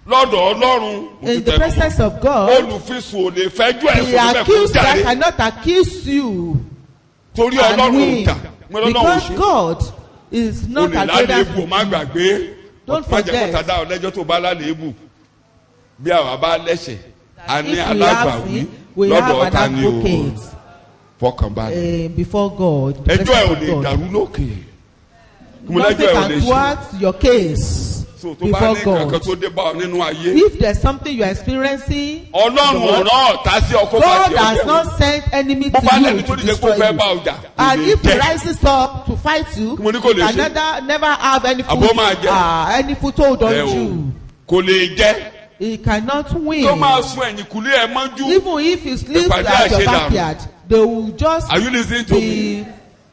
Lọ́dọ̀ Ọlọ́run In the presence of God, olùfisùn ò lè fẹjọ́ ẹ̀sùn the níbẹ̀ kó accuser jáde cannot accuse you torí and Ọlọ́run ò win jà mọ́ Ọlọ́run ò because ṣe. God is O not lè at lálẹ́ variance ebù with má you. gbàgbé Don't má jẹ́ forget. kọ́ta dá ọ lẹ́jọ́ tó bá lálẹ́ ebù bí àwa bá lẹ́sẹ̀ a ní If we have alágbàwí sin, we lọ́dọ̀ have ọ̀tá an ni o advocate fọkànbalẹ̀ before God. the ẹjọ́ ẹ̀ ò presence lè of God. dàrú lókè mo Nothing lẹ́jọ́ ẹ̀ ò lè can ṣe thwart your case so tó bá before ní kankan God. tó dé bá ọ nínú ayé If there's something you are experiencing, Ọlọ́run ò God, rán ọ̀tá sí ọkọ̀ bá God ti has ọjọ́ not sent enemy bó to bá you lẹ́ni tó to dìde kó destroy fẹ́ you. bá ọjà And if he jẹ́ rises up to fight you, Mo ní kò lè he ṣe. can never have any Àbó foot, máa jẹ. any foothold on ẹ o you. kò lè jẹ́ He cannot win. tó máa sún ẹ̀yìn kùlé ẹ̀ mọ́jú. Even if he sleeps Ìpàdé at your àṣedànù. backyard, they will just Are you listening to me? be,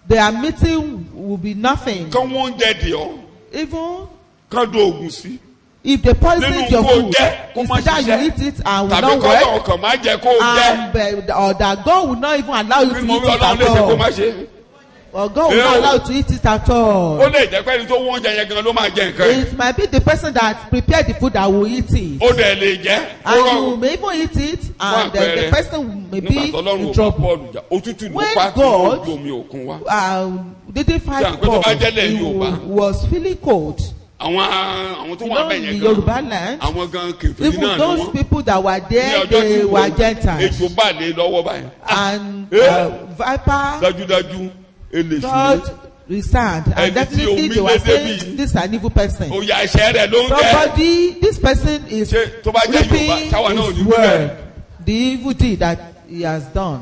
their meeting will be nothing. kán wọ́n ń jẹ dì ọ́ Even kán do oògùn sí. if they poison Nínú your kó food, jẹ́ kó má it's either ṣiṣẹ́. you eat it and will Tàbí not kọ́lọ̀ work, ọkàn má jẹ́ kó jẹ́. and or that God will not even allow you Kí to ni mo eat rí it Ọlọ́run at lè ṣe kó má all. ṣe. Or God will Eh, not o. allow you to eat it at Ó all. lè jẹ́ pé ẹni tó wọ́n oúnjẹ yẹn gan ló máa jẹ nǹkan yẹn. It might be the person that prepared the food that will eat it. Ó dẹ̀ lè jẹ́. Ó And you rọrùn. may even eat it, Fún and the àpẹẹrẹ, person may nígbà be tó Ọlọ́run in ò bá trouble. Pọ́ọ̀lù jà òtútù ló When pa tí God- ó ju omi òkun wá. Didn't Ṣé fight àpẹẹrẹ tó Paul. bá jẹ́lẹ̀ He Yorùbá? was feeling cold. Àwọn tó You wà know, bẹ́ẹ̀ in yẹn Yoruba gan. land, Àwọn gan kèfèrí even náà ni those wọ́n. people that were Ní there, ọjọ́ they tí were Gentiles. ejò bá lé lọ́wọ́ báyìí. And Eh. viper, Dájúdájú eléṣu God resigned. Ẹni And tí definitely omi they were lé saying, débi. this is an evil person. òyà ẹ̀ṣẹ̀ rẹ̀ ló ń jẹ́. Somebody, this person is Ṣé tó bá jẹ́ Yorùbá reaping táwa náà ò ní his wí bẹ́ẹ̀? word, the evil deed that he has done.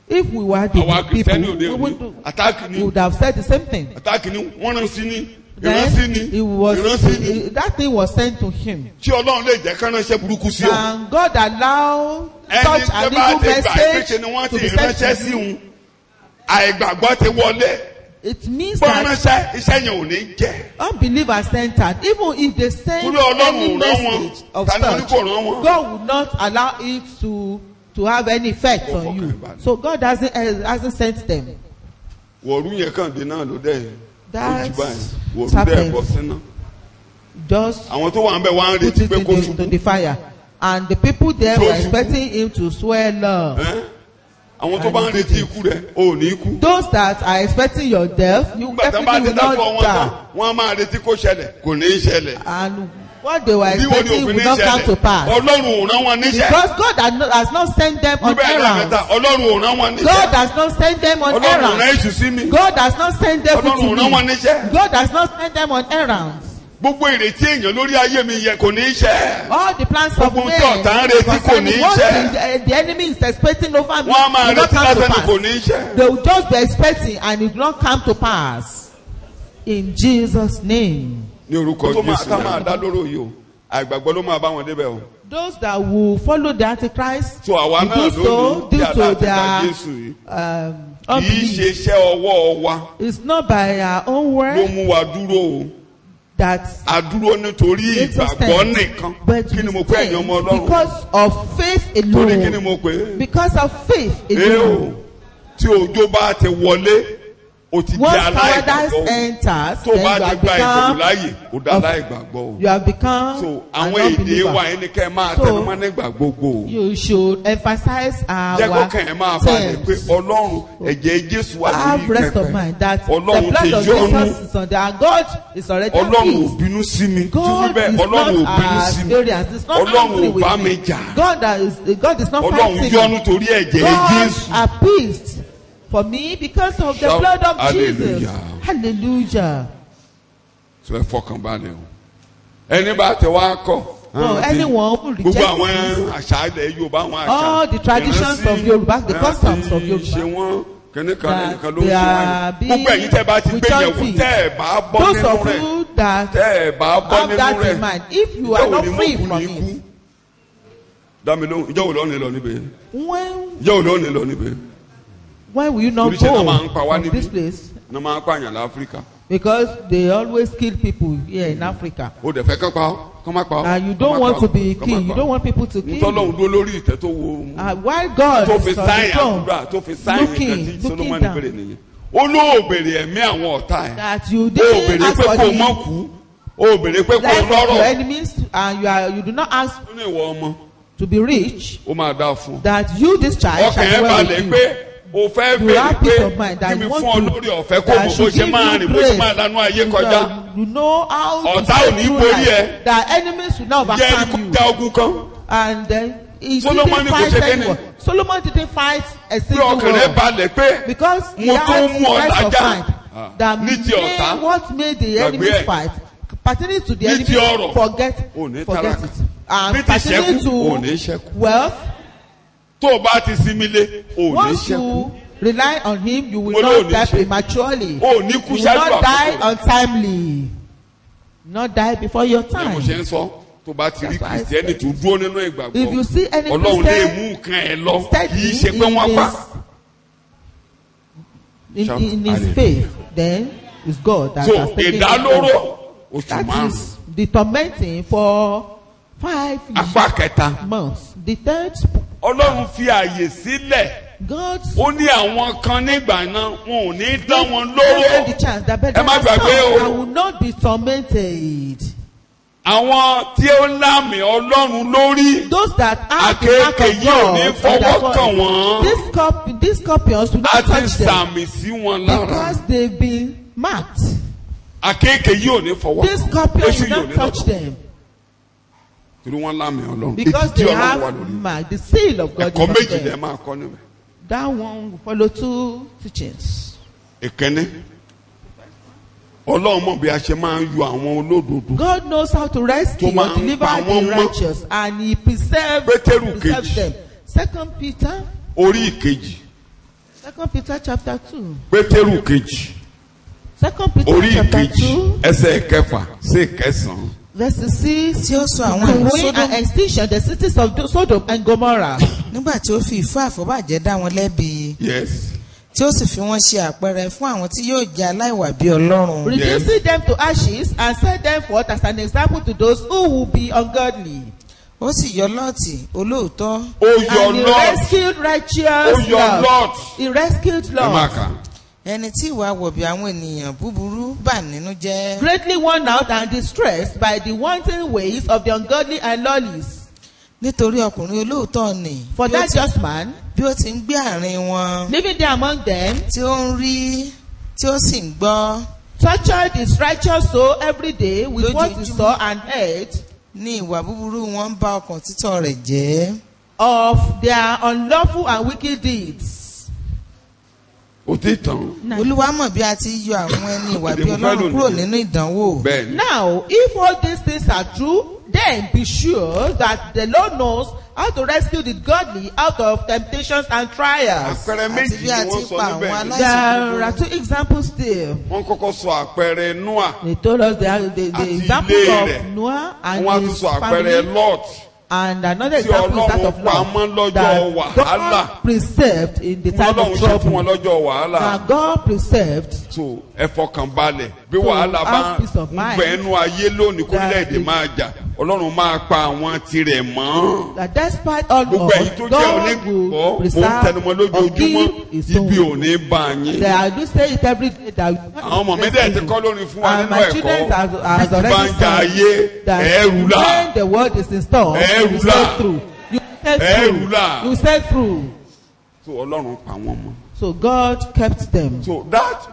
If we were the Àwa people, Kìrìsìtẹ́nì òde we òní àtàkì we ni would have said the same thing. àtàkì ni wọ́n rán sí ni ìrántí Then ni it was ìrántí ni that thing was sent to him. tí Ọlọ́run lè jẹ́ kán ránṣẹ́ burúkú sí o. And God allowed Ẹni such tó an bá evil ti gbà pé message ṣe ni wọ́n to ti be sent ránṣẹ́ to sí you. òun àìgbàgbọ́ ti wọlé It means bọ́n that ránṣẹ́ iṣẹ́ yẹn ò ní jẹ́. unbelievers entered. Even if they send Torí Ọlọ́run any ò rán wọn. message of Ta ni ó ní such, kò rán wọn? God will not allow it to have any effect on you. So God hasn't sent them. wọ̀rú yẹn kàn dé náà ló dẹ̀ That wò ó bẹ́ẹ̀ bọ́ serpent sínú. just àwọn tó wà ń bẹ̀ wá ń put retí it pé kó into ṣubú. the fire. And the people there So were ṣubú. expecting him to swell up. àwọn tó bá ń retí ikú rẹ̀ ò ní kú. Those that are expecting your death, you nígbà tí wọ́n bá definitely ti will dákọ̀ wọn not tán die. wọ́n á máa retí kó ṣẹlẹ̀ kò ní í ṣẹlẹ̀. And what they were bí wo ni expecting òfin will ní not come to ṣẹlẹ̀ pass. ọlọ́run ò rán wọn níṣẹ́. Because God has not sent them on níbẹ̀ ní errands. àmẹ́ta ọlọ́run ò rán wọn God níṣẹ́. has not sent them on ọlọ́run ò rán errands. èṣù sí mi. God has not sent them ọlọ́run ò to rán wọn me. níṣẹ́. God has not sent them on errands. gbogbo ìrètí èèyàn lórí ayé mi yẹ kò ní í ṣẹ. All the plans of Gbogbo men tí ọ̀tá ń retí kò ní í what ṣẹ. the enemy is expecting over me wọ́n á máa will not retí come to lásán ni pass. kò ní í ṣẹ. They will just be expecting and it will not come to pass. In Jesus' name. ní orúkọ Jésù náà máa dá lóró yìí o àìgbàgbọ́ ló máa bá wọn débẹ̀ o. Those that will follow the Antichrist so àwa will náà do so lónìí due bí to aláàtẹ̀dá Jésù yìí their kì í ṣe unbelief. iṣẹ́ ọwọ́ wa It's not by our own ló word mú wa dúró o. that a dúró nítorí makes us ìgbàgbọ́ stand, nìkan but kí ni we mo pé ẹ̀yin ọmọ stand Ọlọ́run because of faith torí kí ni alone. mo pé Because of faith ee o alone. tí òjò bá ti wọlé o ti di Once paradise aláìgbàgbọ́ enters, tó then bá you ti have gba ìgbòho become láàyè o dá aláìgbàgbọ́ o. you have become so an àwọn èdè unbeliever. wa yẹn ni kẹ́ ẹ máa So, tẹnumọ́ nígbà gbogbo o. You should emphasize jẹ́ kó our kàn ẹ́ máa balẹ̀ pé terms. Ọlọ́run ẹ̀jẹ̀ Jésù wà Have lórí rest of pẹpẹ mind that the Ọlọ́run blood ti of yọ́nú Jesus is on there and God is already Ọlọ́run ò appeased. bínú sí mi tí God bíbẹ̀ is Ọlọ́run ò not bínú sí mi variance. It's not Ọlọ́run angry ò bá with mi me. jà God is not Ọlọ́run fighting yọ́nú me. torí ẹ̀jẹ̀ God Jésù. appeased for me because of the Shout blood of hallelujah. Jesus. Hallelujah. sọ ẹ fọkàn balẹ̀ o ẹni bá tẹ wá kọ́. No, anyone who gbogbo rejects àwọn this, àṣà ilẹ̀ Yorùbá àwọn àṣà all the traditions of Yoruba, the customs of Yoruba, ṣe wọ́n kẹ́nìkan that ẹnìkan ló ń they ṣe are wọ́n gbogbo ẹ̀yin tẹ́ bá ti gbé yẹ̀wò being tẹ́ ẹ̀ bá bọ́ those nínú of rẹ̀ you that tẹ́ ẹ̀ bá bọ́ have nínú that rẹ̀ in mind, if you are not free from it, dámi lóhùn ìjọ́ wo ló ní lọ níbẹ̀ when ìjọ́ wo ló ní lọ níbẹ̀ will you not Oríṣiríṣi náà máa ń pa go wá from níbí. this place? ní máa ń pààyàn láfíríkà Because they always kill people here in Africa. ó dẹ̀ fẹ́ kán pa ọ́ kán má pa ọ́ And you kán don't má want pa to ọ́, be kán má killed. pa You ọ́. don't want people to kill ntọ́lọ́hún you. dúró lórí ìtẹ́ tó wo While God tó is fi on the sáyìn throne, àdúrà tó fi sáyìn nǹkan tí looking Solomoni down. béèrè nìyẹn ó lóò béèrè ẹ̀mí àwọn ọ̀tá ẹ̀ that you ó didn't béèrè ask pé for kó o mọ̀ the kú ó béèrè pé kó o life of your lọ́rọ̀ enemies, and you do not ask ó ní ìwọ ọmọ to be rich, ó máa dáa fún ọ that you, this child, ọkàn shall ẹ̀ dwell balẹ̀ with pé you. o fẹ́ You béèrè have pé peace of mind that kí mi you want fún ọ to- lórí ọ̀fẹ́ kó that mọ̀ bó should ṣe give máa you rìn bó ṣe grace. máa lanú ayé So kọjá that you know how to Ọ̀tá ò stay ní through borí life, ẹ. that enemies will not jẹ́ ẹni kó overcome já you. ogun kan And then he Solomon didn't kò fight ṣe kíni? anyone. Solomon didn't fight a pé single ọkàn rẹ̀ war. balẹ̀ pé Because he mo tó has mú ọ rest of lájà mind that ní ti ọ̀tá made what made the Gbàgbé enemies ẹ̀. fight pertaining to the Ní ti enemy ọrọ̀, forget ò ní forget tálákà. it and Ní ti pertaining ṣẹ́kù, ò ní to ṣẹ́kù. wealth tó o bá ti sinmi lé o ní once ṣẹ́kù you rely on him you will Mo lóò not ní die ṣẹ́kù. prematurely O ní kú you will ṣáájú not die àkókò. untimely not die before your bí time mo ṣe ń sọ tó bá ti rí That's why I kìrìsìtẹ́nì tó dúró nínú ìgbàgbọ́ if you see any Ọlọ́run lè Christian mú nǹkan ẹ lọ kì í steady ṣe pé wọ́n pa Shout in his hallelujah. faith then it's God that so has taken him ìdálóró over. oṣù That márùn is the tormenting for 5 apá kẹta months. The third, Ọlọ́run fi àyè sílẹ̀ God ó ní àwọn kan nígbà náà wọn ò ní dá wọn gave them lóró the chance that but Ẹ má there are gbàgbé some o. that will not be tormented. àwọn tí ó lámì Ọlọ́run lórí Those that have the mark àkéèké of yìí ò ní God on their fọwọ́ kàn forehead. wọ́n These scorpions will á not ti touch them sàmì sí wọn lára because they've been marked. àkéèké yìí ò ní fọwọ́ These scorpions Èṣù will yìí ò not ní touch lọ́dọ̀ them torí wọ́n lámì Ọlọ́run because Èdìdí they Ọlọ́run wà have lórí marked. The seal of God ẹ̀kọ́ is on méjì lẹ them. máa kọ́ níbẹ̀ That one will follow 2 teachings. ìkíní Ọlọ́run mọ̀ bí a ṣe máa ń yọ àwọn olódodo God knows how to rescue Tó máa or ń deliver pa wọ́n the mọ́. righteous and he preserves Pétérù kejì. them. 2 Peter, orí ìkejì 2 Peter chapter 2. Pétérù kejì 2 Peter orí chapter ìkejì 2, ẹsẹ̀ kẹfà sí ìkẹsàn-án verse 6. tí ó sọ àwọn To ìlú ruin Sódómù and extinction the cities of Sodom and Gomorrah. nígbà tí ó fi ìfọ́ àfọ́bàjẹ́ dá wọn lẹ́bi yes tí ó sì fi wọ́n ṣe àpẹẹrẹ fún àwọn tí yóò jẹ́ aláìwà bí Ọlọ́run. Reducing them to ashes and set them forth as an example to those who will be ungodly. ó sì yọ Lọ́ọ̀tì olóòótọ́ ó yọ And he Lord rescued ó righteous yọ Lot. Lord He rescued ẹ máa Lot. kà ẹni tí ìwà wọ̀bì àwọn ènìyàn búburú bà nínú jẹ́. greatly worn out and distressed by the wanton ways of the ungodly and lawless. nítorí ọkùnrin olóòótọ́ ni. For that just man, bí ó ti ń gbé àárín wọn. living there among them, tí ó ń rí tí ó sì ń gbọ́. tortured his righteous soul every day with what he Lójoojúmọ́. saw and heard ní ìwà búburú wọn ń bá ọkàn títọ́ rẹ̀ jẹ́. of their unlawful and wicked deeds. ó ti tàn. olúwa mọ̀ bí a ti yọ àwọn ẹni ìwà bí ọlọ́run kúrò nínú ìdánwò. bẹ́ẹ̀ni. Now, if all these things are true, then be sure that the Lord knows how to rescue the godly out of temptations and trials. àpẹẹrẹ àti méjì bí a ni ti wọ́n sọ pa àwọn níbẹ̀ yẹn. There are two examples still. wọ́n kọ́kọ́ sọ àpẹẹrẹ Noah. They told us the Àti example ilé of rẹ̀. Noah and wọ́n á tún his sọ àpẹẹrẹ family. Lot. And another Tí example is that Ọlọ́run of pamọ́ Lot lọ́jọ́ that wàhálà. God preserved in the time Ọlọ́run of ṣe fún wọn trouble. lọ́jọ́ wàhálà. Now God preserved. so ẹ fọkàn balẹ̀ bí So, wàhálà bá have peace of ń mind. bẹ̀ẹ́nu ayé lónìí kórílẹ̀-èdè That- máa jà Ọlọ́run máa pa àwọn tirẹ̀ mọ́. That despite all gbogbo ẹ̀yin tó odds, jẹ́ God onígbọ́ will mo ń preserve tẹnumọ́ or lójoojúmọ́ give his ibi ò own. ní bá yín. I do say it every day that àwọn ọmọ mi dẹ̀ ti kọ́ lórí fún wa and nínú my ẹ̀kọ́ children has bí ti bá already ń jà ayé said that ẹ̀rù là when the word is installed, Ẹ̀rù you là. sail through. You sail Ẹ̀rù through. là. You sail through. so Ọlọ́run pa wọ́n mọ́. So God kept them. so that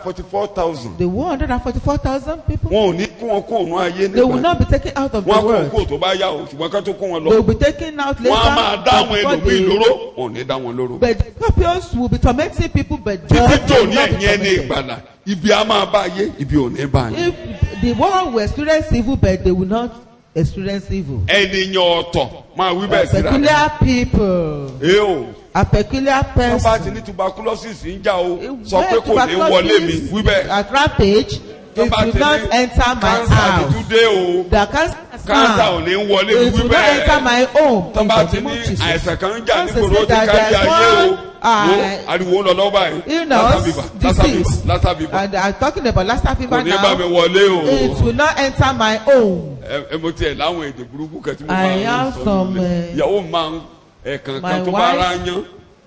144,000 The 144,000 people, wọn ò ní kó wọn kó òun ayé they will nígbà not be taken out of the wọn kó world. kó tó bá yá o ṣùgbọ́n ká tó kó wọn They lọ will be taken out later. wọn á máa dá àwọn but before ẹlòmíì they- lóró wọn ò ní dá wọn lóró. But the scorpions will be tormenting people, but títí God tó will ní not be ẹ̀yìn ẹni tormented. ìgbàlà ibi a máa bá ayé ibi ò ní bá yín. If the world will experience evil, but they will not experience evil. ènìyàn ọ̀tọ̀ máa wí A bẹ́ẹ̀ síra rẹ̀. peculiar people, ee o a peculiar wọ́n bá ti person. ní tuberculosis ń jà o If sọ pé kò ní wọlé mi wí bẹ́ẹ̀. at rampage, Wọ́n it bá will ti not ní enter my cancer ti house. tún dé o The cancer has cancer ò come. ní wọlé mi It wí will not enter bẹ́ẹ̀. my home. tó In bá the ti name ní of Jesus. àìsàn kan ń jà Once they nígboro ó say ti that kárí there's ayé o one, wo ariwo ń lọ lọ́wọ́ báyìí disease, lásà bíbà and I'm talking about Lassa kò fever ní bá mi now. wọlé It o. will not enter my home. ẹ mo tiẹ̀ láwọn èdè burúkú kan tí mo I máa ń have sọ some, nílé ìyàwó mi máa ń ẹ̀ẹ̀kan my kan tó bá wife- ara yán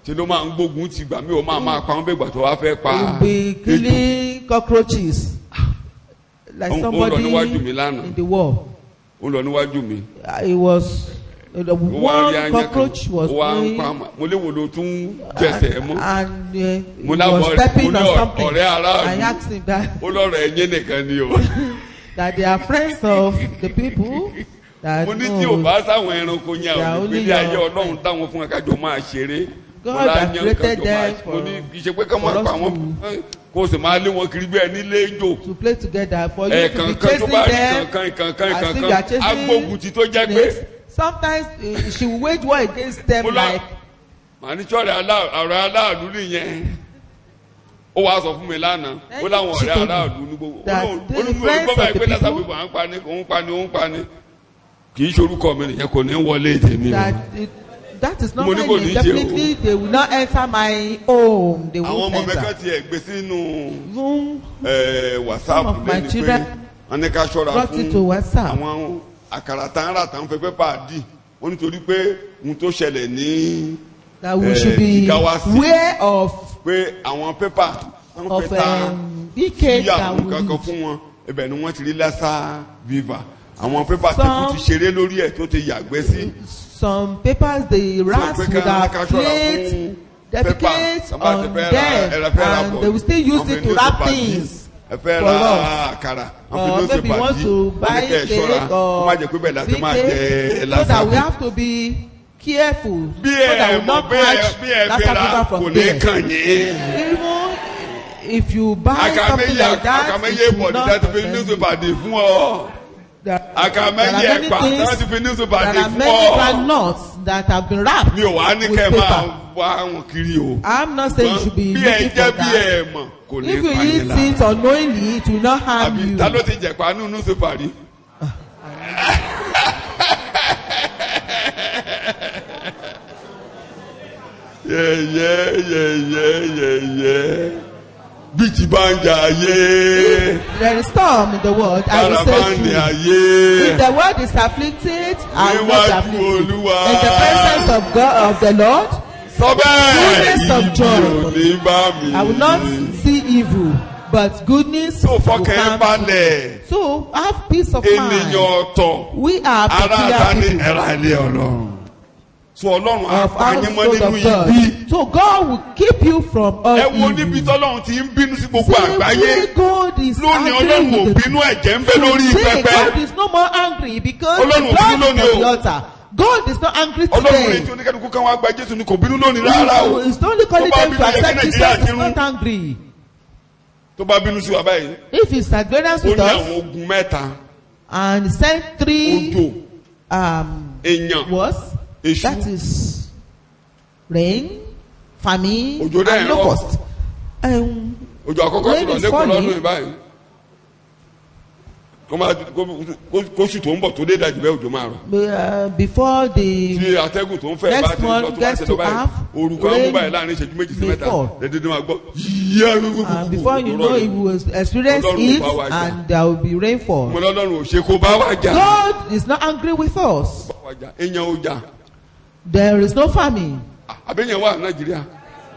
ṣe ló máa ń gbógun ti gbà mí ò máa pa wọn bẹ́ẹ̀ gbà tó wá fẹ́ pa Will be killing cockroaches like Ó ń lọ somebody níwájú mi lánàá. in the war. ó lọ níwájú mi It was the ó wá rí one ayán kan cockroach was ó wá ń going pa mo léwo ló tún jẹsẹ̀ mọ́ and he Mo láwọn was ọ̀rẹ́- stepping mo ní on something. ọ̀rẹ́ aráàlú. I asked him that ó lọ́rọ̀ ẹ̀yìn nìkan ni o. that they are friends of the people that mo ní tí ò know bá sáwọn ẹranko yẹn They are àwọn only ìgbélé ayé your ọlọ́run táwọn fún akájọ máa ṣeré God Mo lá has yán created kájọ them máa- for- mo ní kì í ṣe pé ká máa for pa us wọn kó o sì máa lé wọn kiri bí ẹni léjò to play together for you to be ẹ̀ẹ̀kankan tó chasing bá rí them kankan as if you are chasing agbógunti tó jẹ́ pé snakes. Sometimes she will wage war against them mo lá like màá ní sọ́ọ̀rẹ́ aráàlú nìyẹn ó wàá sọ fún mi lánàá ó láwọn She ọ̀rẹ́ told me aráàlú ní gbogbo that ó the ní friends olùkọ́ of báyìí the pé lásà people- bíbọ̀ à ń pa ni kì í ṣorúkọ mi nìyẹn kò ní wọlé tèmi o. that is not Mo my ní kò name. ní jẹ́ o. Definitely they will not enter my home. They àwọn won't ọmọ mẹ́kàn enter. tiẹ̀ gbé sínú Zoom whatsapp Some of my lẹ́ni pé children wọ́n ní ká ṣọ́ra brought it to fún WhatsApp. àwọn àkàrà tá ń rà tá ń fẹ́ pẹ́ pàdé wọ́n nítorí pé ohun tó ṣẹlẹ̀ ní that we should be Gawasi. aware of pé àwọn pépà wọ́n fẹ́ ta bk sí that àwọn we kankan need. fún wọn ibẹ̀ ni wọ́n ti rí lassa viva àwọn pépà Some- tẹ́kù ti ṣeré lórí ẹ̀ tó ti yàgbẹ́ sí. Some papers the rats pé would ká have ṣọ́ra played fún defecates pépà. Tán bá ti on fẹ́ ra- them ẹ fẹ́ ra and bọ̀. they will still use Wọ́n it fi to ní wrap pépà dí. things. ẹ fẹ́ for ra us. àkàrà Or wọ́n fi maybe ní want pépà to dí buy wọ́n ní kẹ́ ẹ ṣọ́ra cake kó má jẹ́ pé or bẹ́ẹ̀ láti máa jẹ cake so lassa that we viva. have to be careful bí so that ẹ we mọ̀ not bí ẹ catch Lassa fẹ́ ra fever kò from ní there. kàn yín. Even if you buy something like that, àkàmẹ́yẹ it will bọ̀dí not láti fi affect you. newspaper dì fún ọ. àkàmẹ́yẹ ẹ̀pà láti fi newspaper there dì are fún many ọ. granules that have been wrapped mi ò wá ní with kẹ́ ẹ máa paper. wá wọn kiri o. I'm not saying you should be bí ẹ looking jẹ́ for bí that. ẹ mọ̀ kò ní If you pa yín eat lára. it unknowingly, it will not harm àbí you. ta ló ti jẹ̀pá nínú newspaper rí. yẹ́yẹ́yẹ́yẹ́yẹ́ bíjì bá ń jà ayé There is storm in the world. I will karabá say ní true. ayé If the world is afflicted, I will not níwájú afflict it. Olúwa In the presence of God, of the Lord, sọ bẹ́ẹ̀ Goodness of joy. ìdí ò ní bá mi. I will not see evil, but goodness tó will fọkàn come. balẹ̀ So have peace of ènìyàn mind. ọ̀tọ̀ We are ara ta peculiar ní people ẹ̀rọ ilé ọlọ́run. So ọlọ́run á of pa yín mọ́ household nínú of God. ibi. So God will keep you from all ẹ wo níbi evil. tọ́lọ́run ti ń bínú sí gbogbo See, àgbáyé. when God is Lónìí angry ọlọ́run ò with the bínú ẹ̀jẹ̀ ń bẹ lórí today, pẹpẹ. God is no more angry because Ọlọ́run the ò bínú blood is lónìí on the o. altar. God is not angry ọlọ́run today. retí oníkẹ́dùkú kan wá gba Jésù ni kò bínú lónìí rárá o. He's only calling Tó bá them to bínú, ẹ jẹ́ accept kí Jesus. Nàìjíríà He's dirun. not angry. tó bá bínú sí wa báyìí If he's at variance ó with ní us àwọn ogun mẹ́ta and sent òjò three èèyàn was èṣù that is rain, famine, Òjò dẹ̀ and ń rọ̀. locust. òjò àkọ́kọ́ Rain tó lọ is lẹ́kọ̀ọ́ falling. lọ́dún yìí báyìí kóṣù tó ń bọ̀ tó dé dájú bẹ́ẹ̀ òjò máa rọ̀ Before tí the atẹ́gùn tó ń fẹ́ bá next ti lọ one tó bá gets ti lọ to báyìí have orúkọ àwọn rain báyìí láàrin ìṣẹ́jú méjì sí mẹ́ta before. dédé máa gbọ́ yíyá before you know it will experience Ọlọ́run heat bá wa jà. and there will be rainfall. mo lọ́lọ́run ò ṣe kó bá wà jà God is not angry with us. bá wà jà èèyàn ò jà There is no famine. àbẹ̀yẹn wà Nàìjíríà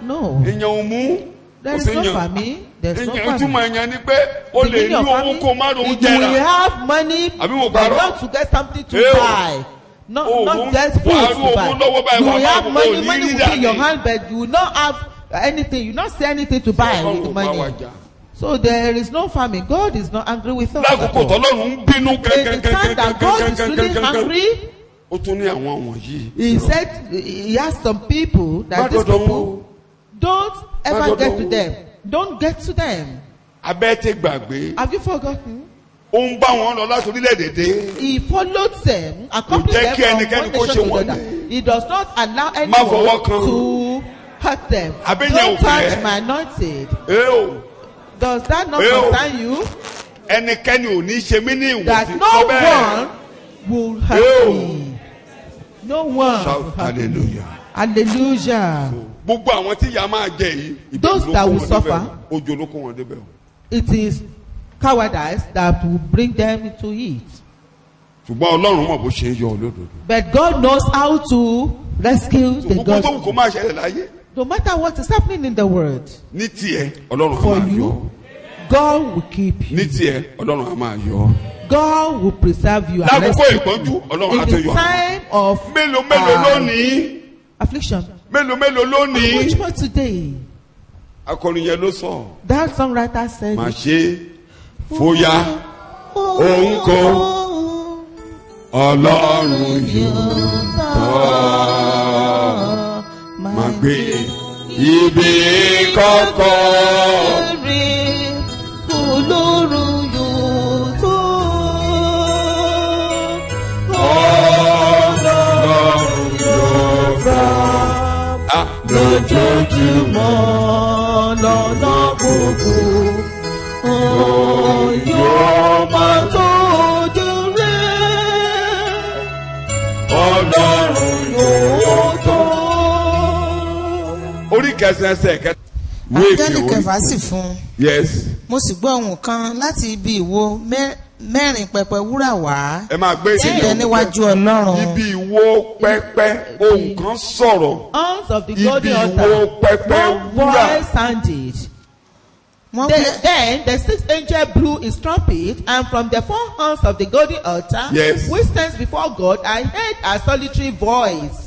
No. èèyàn ò mú There kò is sí no èèyàn famine. There is no èèyàn famine. túmọ̀ èèyàn ni pé o lè Beginning ní of owó famine, kó má ro you oúnjẹ will rà have money Àbí mo but parọ́? not to get something to Ew. buy. Not, Oh, not get food wàá to rí owó buy. lọ́wọ́ báyìí, You wàá will máa have wò ó money, ní money rí will be in your dàní. hand, but you will not have anything. You will not see anything to buy with the Ọlọ́run ò bá wa money. jà So there is no famine. God is not angry with us. at lákòókò all. tọ́lọ́run ń bínú In the time that God is really angry, ó tún ní àwọn wọ̀nyí. he said he has some people that Má these dọ̀dọ̀ people don't ever dọ̀dọ̀ get to wọn. them. Don't get to them. abẹ́ ti gbàgbé Have you forgotten? ó ń bá wọn lọ láti orílẹ̀-èdè dé. He followed them, accompanied jẹ́ them kí from ẹnikẹ́ni one kó nation ṣe to wọ́n another. ní. He does not allow fọwọ́ anyone kan. to hurt them. Àbẹ́yẹn Don't ò fẹ́. touch my anointed. Eo Does that not Ew. concern you? ẹnikẹ́ni ò ní ṣe mí ní That ìwọ̀sí no sọ bẹ́ẹ̀. one will hurt Ew. me. No one. Shout will hurt me. hallelujah. Hallelujah. gbogbo àwọn tí ìyá máa jẹ yìí. ìbẹ̀rù Those ló that kó will wọn suffer. débẹ̀ o. Òjò ló kó wọn débẹ̀ o. It is cowardice that will bring them into it. ṣùgbọ́n Ọlọ́run mọ̀ bó ṣe ń yọ olódodo. But God knows how to rescue the gbogbo tó wù kó God. máa ṣẹlẹ̀ láyé. No matter what is happening in the world, ní tiẹ̀ Ọlọ́run á for máa yọ. you, God will keep you. ní tiẹ̀ Ọlọ́run á máa yọ. God will preserve you and lákòókò rescue ìpọ́njú you. Ọlọ́run á In tẹ the yọ. time of mélòó lónìí. affliction. mélòó Which lónìí. one today? akọrin yẹn ló sọ. That songwriter said, má ṣe fòyà òun kò Ọlọ́run yóò tọ́ má gbé ibi kọ́kọ́. Ọlọ́run yóò tó. Ọlọ́run yóò tọ́. Lójoojúmọ́ lọ́nà gbogbo. Yóò máa tójú rẹ̀. Ọlọ́run Yóò tó. orí kẹsàn-án ẹsẹ̀ kẹta. áńgẹ́lì kẹfà sì fún un. Yes. mo sì gbọ́ ohùn kan láti ibi ìwo mẹ́rin pẹpẹ wúrà wá ẹ máa gbé tí ń bẹ ìdílé níwájú Ọlọ́run. ibi ìwo pẹpẹ ohun kan sọ̀rọ̀. Horns of the Ibi golden ìwo altar. pẹpẹ One wúrà. voice sounded. wọ́n Then, wí- then the sixth angel blew his trumpet, and from the four horns of the golden altar, Yes. which stands before God, I heard a solitary voice.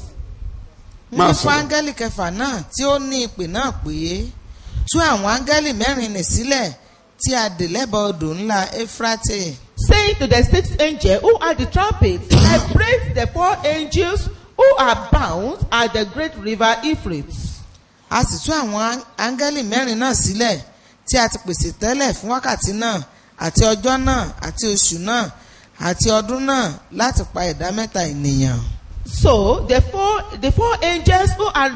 Máa wọ́n fún sọ̀rọ̀. áńgẹ́lì kẹfà náà tí ó ní ìpè náà pé tú àwọn áńgẹ́lì mẹ́rin nì sílẹ̀ tí a dè lẹ́bàá odò ńlá Éfrátè. Saying to the sixth angel who had the trumpet, separate the four angels who are bound at the great river Euphrates. a sì tú àwọn áńgẹ́lì mẹ́rin náà sílẹ̀ tí a ti pèsè tẹ́lẹ̀ fún wákàtí náà àti ọjọ́ náà àti oṣù náà àti ọdún náà láti pa ẹ̀dá mẹ́ta ènìyàn. So the four angels who had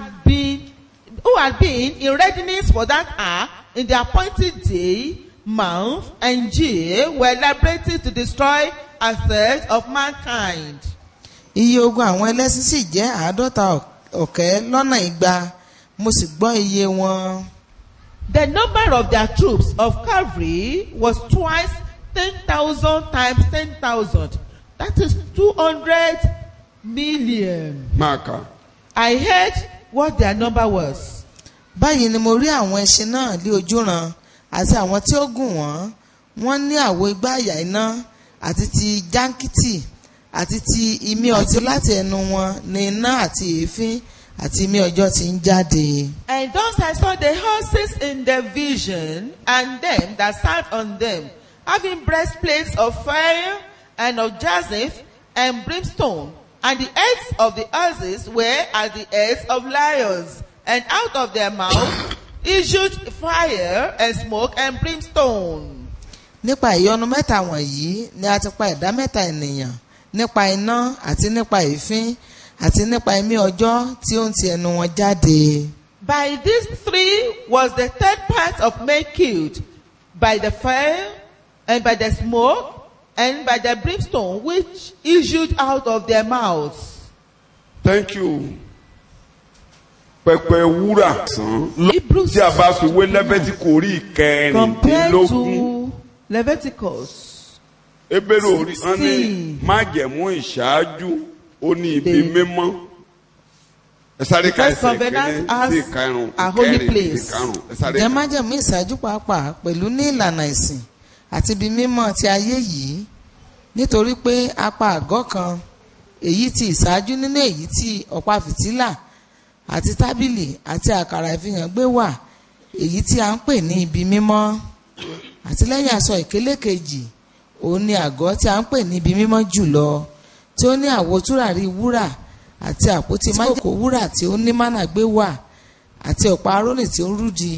been in readiness for that hour in the appointed day, month, and year were liberated to destroy a third of mankind. Iye ogun àwọn ẹlẹ́sìn sì jẹ́ 600,000 mo sì gbọ́ iye wọn. The number of their troops of cavalry was twice 10,000 times 10,000. That is 200 million. máa kà. I heard what their number was. Báyìí ni mo rí àwọn ẹṣin náà lé ojúran àti àwọn tí ó gùn wọ́n. Wọ́n ní àwo igbá àyà iná àti ti jáńkìtì àti ti imí ọtí láti ẹnu wọn ní iná àti èéfín àti imí ọjọ́ tí ń jáde. And thus I saw the horses in the vision, and them that sat on them, having breastplates of fire and of jacinth and brimstone, and the heads of the horses were as the heads of lions, and out of their mouths issued fire and smoke and brimstone. Nípa ìyọnu mẹ́ta wọ̀nyí ni a ti pa ẹ̀dá mẹ́ta ènìyàn, nípa iná àti nípa èéfín àti nípa imí ọjọ́ tí ó ń ti ẹnu wọn jáde. By these three was the third part of men killed, by the fire and by the smoke and by the brimstone which issued out of their mouths. Thank you. Pẹpẹ wúrà sàn. Hebrews Tí a bá fi wé Lẹ́fítíkù orí compared ìkẹrìndínlógún. to Leviticus. Hébérù orí wọn ní májẹ̀mú ìṣáájú ó ní ibi mímọ́. Ẹ sáré ka First ẹsẹ̀ covenant kéré sí as ìkarùn-ún a holy ìkẹrìn place. ìkarùn-ún. Ẹ sáré Ǹjẹ́ ka. májẹ̀mú ìṣáájú pàápàá pẹ̀lú ní ìlànà ìsìn àti ibi mímọ́ ti ayé yìí, nítorí pé apá àgọ́ kan èyí tí ìṣáájú nínú èyí tí ọ̀pá fìtílà àti tábìlì àti àkàrà ìfihàn gbé wà, èyí tí a ń pè ní ibi mímọ́. Àti lẹ́yìn aṣọ ìkélé kejì, òun ni àgọ́ tí a ń pè ní ibi mímọ́ jùlọ, tí ó ní àwo tùràrí wúrà àti àpótí májèkó wúrà tí ó ní mánà gbé wà, àti ọ̀pá Árónì tí ó rúdi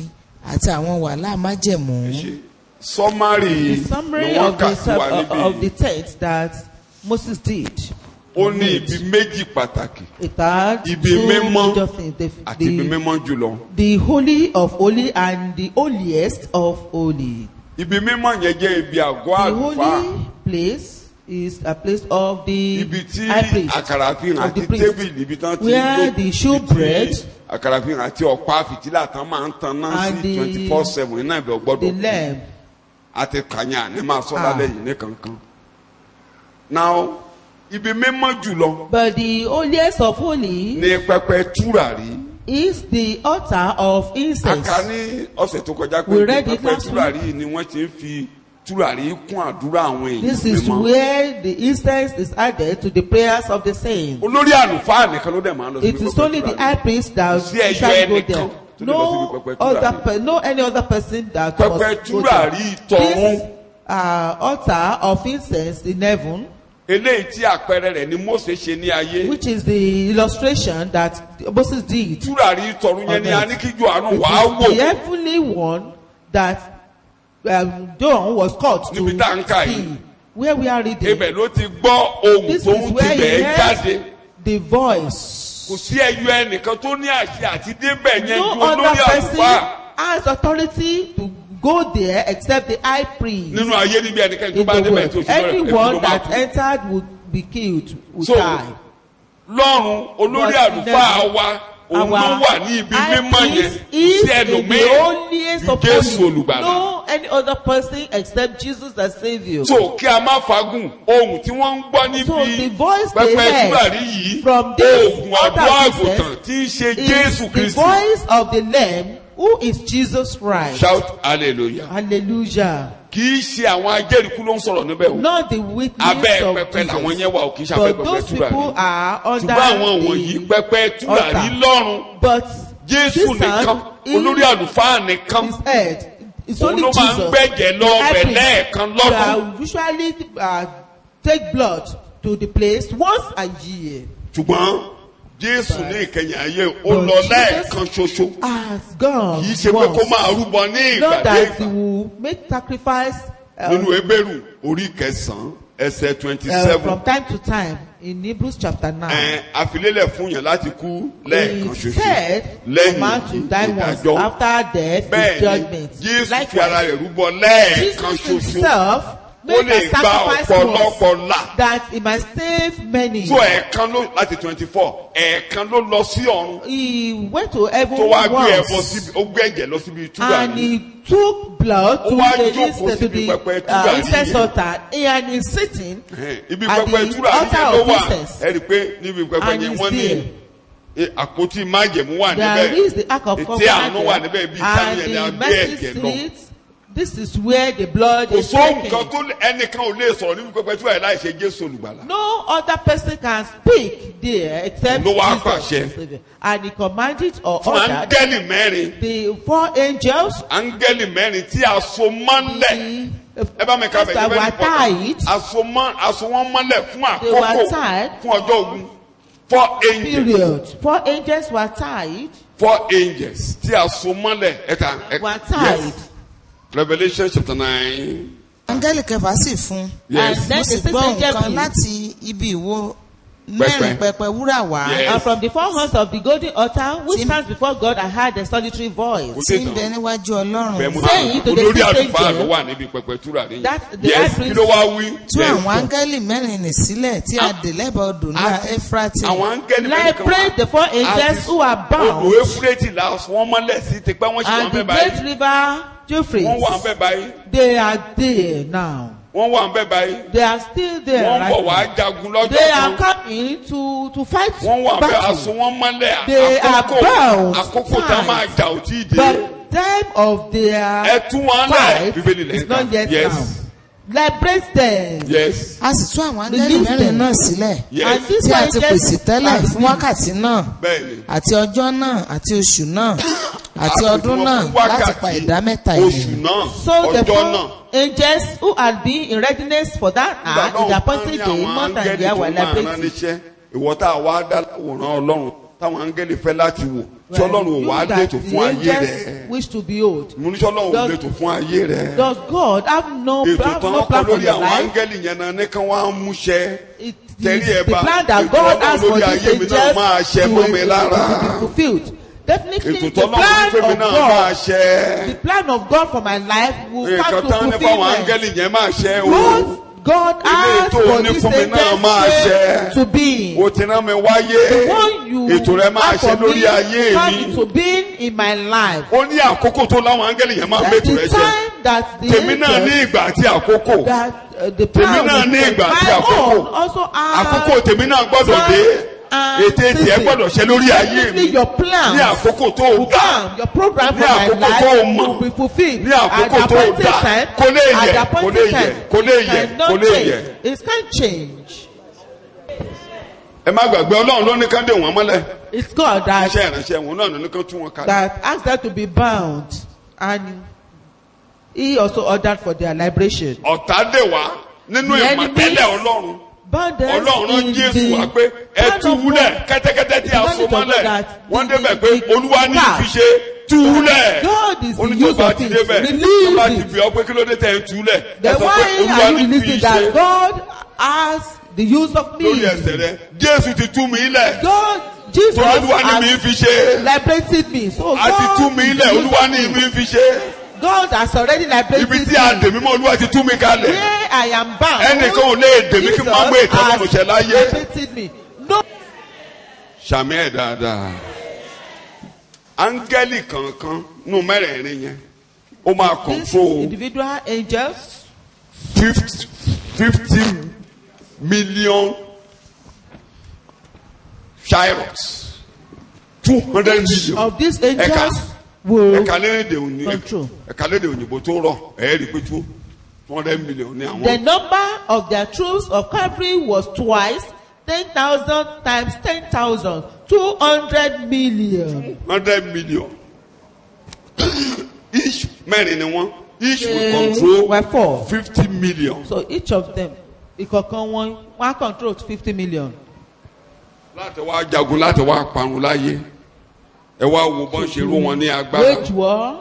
àti àwọn wàhálà májẹ̀mú. Summary The summary ni wọ́n of kà sí wa of the níbí. text that Moses did. Ó ní ibi méjì pàtàkì It had Ibi two mímọ́ major things. àti ibi mímọ́ jùlọ. The holy of holy and the holiest of holy. Ibi mímọ́ yẹn jẹ́ ibi àgọ́ The àlùfáà. holy place is a place of the Ibi tí high priest, àkàrà fi hàn of the àti priest, tébìlì ibi tán ti where lò. the showbread, Àkàrà fi hàn àti ọ̀pá fìtílà tán máa ń tan náà and sí 24/7 iná ìbẹ̀ the gbọ́dọ̀. lamb. Àti kànyà ní máa sọ lálẹ́ yìí ní kankan. Now ibi mímọ́ jùlọ But the holiest of holy ní pẹpẹ túràrí. is the altar of A incense. kà ní ọ̀sẹ̀ tó kọjá We pé read it pẹpẹ last túràrí yìí ni wọ́n ti ń fi túràrí kún àdúrà àwọn èèyàn This is mímọ́. where the incense is added to the prayers of the saints. Olórí àlùfáà nìkan ló dẹ̀ máa ń lọ sí It is only the high priest that Sí ẹyọ usually go ẹnìkan there. tó lè lọ síbi No pẹpẹ other túràrí. no any other person that Pẹpẹ must go túràrí there. tọ̀run. This altar of incense in heaven, Eléyìí tí àpẹẹrẹ rẹ̀ ni Mósè ṣe ní ayé. which is the illustration that Moses did. Túràrí tọ̀run yẹn ni a ní kí Jòhánù It wàá is the wò. heavenly one that John was called to Níbi tá à ń kà yìí. see. Where we are reading. Ibẹ̀ ló ti gbọ́ ohùn This tó is ń where he tibẹ̀ jáde. heard the voice. Kò sí ẹyọ ẹnìkan tó ní àṣẹ àti débẹ̀ yẹn ju No olórí other person àlùfáà. has authority to go there except the high priest. Nínú ayé níbi ẹnikẹ́ni tó In bá the débẹ̀ tó world, ti lọ́rẹ̀ anyone ló máa that kú. entered would be killed, would So, die. Lọ́run olórí But àlùfáà wa òun ló wà ní ibi high mímọ́ yẹn. priest Kò is sí in the ẹlòmíì holiest ju of Jésù holy. olùgbàlà. No any other person except Jesus the Savior. So kí a má fagùn ohun tí wọ́n ń gbọ́ So the níbi voice they pẹpẹ heard túràrí yìí from this oògùn altar àdúrà of àgùntàn incense tí í ṣe is Jésù the Kristi. voice of the Lamb who is Jesus Christ. Shout hallelujah. Hallelujah. Kì í ṣe àwọn ajẹ́rìíkú ló ń sọ̀rọ̀ níbẹ̀ o. Not the witness Abẹ́ of pẹpẹ làwọn Jesus. yẹn wà ò kì í ṣe abẹ́ But pẹpẹ those people túràrí. are under Ṣùgbọ́n àwọn wọ̀nyí pẹpẹ túràrí altar. lọ́run. But Jésù this nìkan hand olórí àlùfáà nìkan. his head. It's Òun only ló máa ń Jesus. gbẹ̀jẹ̀ lọ The high ọbẹ̀ priest lẹ́ẹ̀kan lọ́dún. that usually take blood to the place once a year. Ṣùgbọ́n Jésù ní ìkẹyìn ayé ó But lọ Jesus lẹ́ẹ̀kan ṣoṣo. Has gone Kì í ṣe pé kó once. máa rúbọ ní Not ìgbà dé that he ìgbà. will make sacrifice Nínú Hébérù orí kẹsàn-án ẹsẹ̀ 27. from time to time in Hebrews chapter 9. Àfilélẹ̀ fún yàn láti kú lẹ́ẹ̀kan He ṣoṣo. said for man to die once ìdájọ́. after death is Bẹ́ẹ̀ni judgment. Jésù fi ara rẹ̀ rúbọ lẹ́ẹ̀kan Jesus ṣoṣo. himself Ó made lè a gba sacrifice ọ̀pọ̀lọpọ̀ once là. that he might save many. So ẹ̀ẹ̀kan ló láti 24 ẹ̀ẹ̀kan ló lọ sí ọ̀run. He went to heaven Tó wá gbé ẹbọ once síbi ó gbé ẹ̀jẹ̀ lọ síbi and túràrí. he took blood to Ó wá the jókòó incense to síbi the pẹpẹ túràrí incense yẹn. altar and he's sitting Ibi at pẹpẹ the túràrí altar yẹn ló of wà. incense Ẹ rí i pé níbi pẹpẹ and yẹn he's wọ́n ní there. àpótí májẹ̀mú wà There níbẹ̀. is the ark of Ètè covenant àánú wà there, níbẹ̀ bí táwọn yẹn ni a and gbé the ẹ̀jẹ̀ mercy lọ. seat. This is where the blood Kò is sóhun taken. kan tó ẹnìkan ò lè sọ̀rọ̀ nínú pẹpẹ tí wàá láì ṣe Jésù olùgbàlà. No other person can speak there except Ló wá Jesus. pàṣẹ. the Savior. And he commanded or Fún ordered áńgẹ́lì mẹ́rin. the 4 angels Áńgẹ́lì mẹ́rin tí a so mọ́lẹ̀. Ẹ bá mi ka bẹ̀ that níbẹ̀ were ní tied, a so wọ́n mọ́lẹ̀ fún They were àkókò tied. fún ọjọ́ ogun. 4 angels. period. 4 angels were tied. 4 angels tí a so mọ́lẹ̀ ẹ̀ka. Were tied. Revelation chapter 9. áńgẹ́lì kẹfà sì fún Yes. And then mo the sì sixth gbọ́ angel nǹkan blew. láti ibi ìwo mẹ́rin pẹpẹ wúrà wá Yes. And from the 4 horns of the golden altar, which Sim- stands before God, I heard a solitary voice. tí ń bẹ níwájú Bẹ́ẹ̀ mo ọlọ́run Saying to the olórí sixth àlùfáà angel, ló wà níbi pẹpẹ túrà ní. that the Yes, high priest- kí ló wá wí? tú Yes. àwọn áńgẹ́lì mẹ́rin nì sílẹ̀ tí a dè lẹ́bàá odò náà Éfúrátì. Àwọn áńgẹ́lì Like praise the 4 angels who are bound. Odò Éfúrátì la wọ́n mọ́lẹ̀ sí ti pẹ́ wọ́n sì wọ́n And the bẹ́ẹ̀ great báyìí. river Euphrates, Wọ́n wà bẹ́ẹ̀ báyìí. they are there now. Wọ́n wà bẹ́ẹ̀ báyìí. They are still there. Wọ́n bọ̀ Right wá now. jagun lọ́jọ́ They are kan. coming to fight Wọ́n wà bẹ́ẹ̀ battle. aṣọ wọn mọ́lẹ̀. They are bound. Àkókò tá a máa jà ò tí ì dé. But time of their Ẹ tú wọn lẹ̀. fight Bíbélì lẹ́yìn is not yet Yes. now. Liberate them. Yes. a sì tú àwọn áńgẹ́lì Release mẹ́rin them. náà sílẹ̀ Yes. And this tí a one ti just- pèsè tẹ́lẹ̀ and fún wákàtí náà Bẹ́ẹ̀ni. àti ọjọ́ náà àti oṣù náà àti A pè ọdún wọ́n náà fún láti pa wákàtí, ìdá mẹ́ta oṣù ènìyàn. náà, So the ọjọ́ 4 náà. angels who had been in readiness for that hour in the appointed day, month and year were liberated. Ìwọ tá a wá dá láwòrán Ọlọ́run táwọn áńgẹ́lì fẹ́ láti wò tí Ọlọ́run ò wá You that lẹ́tò the fún ayé angels rẹ̀. wish to behold. Mo ní sọ Ọlọ́run ò Does- lẹ́tò fún ayé rẹ̀. Does God have no Ètò plan, tán no kọ plan for lórí your àwọn life? áńgẹ́lì yẹn náà ní kán wá ń múṣẹ. It Tẹ̀lé is ẹ the bá plan that ètò God Ọlọ́run has for lórí these ayé mi náà máa ṣẹ mọ́ mi lára. to be fulfilled. Definitely, Ètò the tọ́lọ́run plan fún mi of náà máa God, ṣẹ. the plan of God for my life will Nǹkan come to tán ní fáwọn fulfillment. áńgẹ́lì yẹn máa ṣẹ o. What God Ilé has ètò for ní this fún mi náà máa angels ṣẹ. to be. O ti rán mi wáyé. The one you Ètò rẹ máa have ṣẹ for lórí me ayé come mi. into being in my life. Ó ní àkókò tó láwọn áńgẹ́lì yẹn máa That mẹ́tò the rẹ jẹ. time that the Tèmi náà ní angels ìgbà àti àkókò. that the Tèmi plan náà ní ìgbà àti my àkókò. own also has Àkókò tèmi náà gbọ́dọ̀ dé. and Ète tiẹ̀ season. gbọ́dọ̀ ṣẹ lórí ayé Definitely mi. your plans Ní àkókò tó o will dá. come. Your program Ní for my àkókò life tó o mọ̀. will be fulfilled. Ní àkókò At the tó o appointed dá. time, Kò lè at yẹ̀, the kò appointed lè yẹ̀, time, kò lè it yẹ̀, cannot kò lè change. yẹ̀. It can't change. Ẹ má gbàgbé Ọlọ́run ló ní ká dè wọ́n mọ́lẹ̀. It's God that Iṣẹ́ ìránṣẹ́ wọn náà ní ká tú wọn kalẹ̀. that asked them to be bound, and he also ordered for their liberation. Ọ̀tá dè wá nínú The ìmọ̀tẹ́lẹ̀ Ọlọ́run. Bound them Ọlọ́run rán in Jésù the wá pé ẹ plan tú of wúlẹ̀ God. kẹ́tẹ́kẹ́tẹ́ tí a so mọ́lẹ̀. That Wọ́n the- débẹ̀ pé the- Olúwa ní God. ìfiṣe tú wúlẹ̀. God is the use Onítọ̀gbà of ti it. débẹ̀. Release Wọ́n bá ti it. bí ọ pé kí ló dé tẹ̀ ń túlẹ̀. Ẹ Then sọ pé why Olúwa are you ní releasing ìfiṣe that God has the use of me? lórí ẹsẹ̀ rẹ̀. Jésù ti tú mi lẹ̀. God, Jesus Tó Olúwa ní mi has fi ṣe. liberated me. So A ti tú God, mi is lẹ̀. the use Olúwa of ní me. mi fi ṣe. God has already liberated Ibi me. tí a dè mí mọ́ Olúwa ti tú mi kalẹ̀. Where I am bound. Ẹnìkan ò lè dè mí kí n má gbé Jesus ìtọ́lọ́run ṣẹ láyé. has liberated me. No. Ṣàmì ẹ̀ dáadáa. Áńgẹ́lì kankan nù mẹ́rẹ̀ẹ̀rin yẹn. Ó máa These control individual angels, 50 million chariots. 200 each million. of these Ẹ̀ka angels will ẹ̀ka lédè òní control. ẹ̀ka lédè òyìnbó tó rọ̀ ẹ̀ẹ́rì pé 200 million ní The àwọn. number of their troops of cavalry was twice 10,000 times 10,000, 200 million. 100 million. Each mẹ́rin ni wọ́n. Each will They control were 4. 50 million. So each of them, ìkọ̀kan wọn, wọ́n control 50 million. Láti wá jagun láti wá parun láyé. Ẹ wá wo bọ́n ṣe ró wọn ní agbára. Wage war.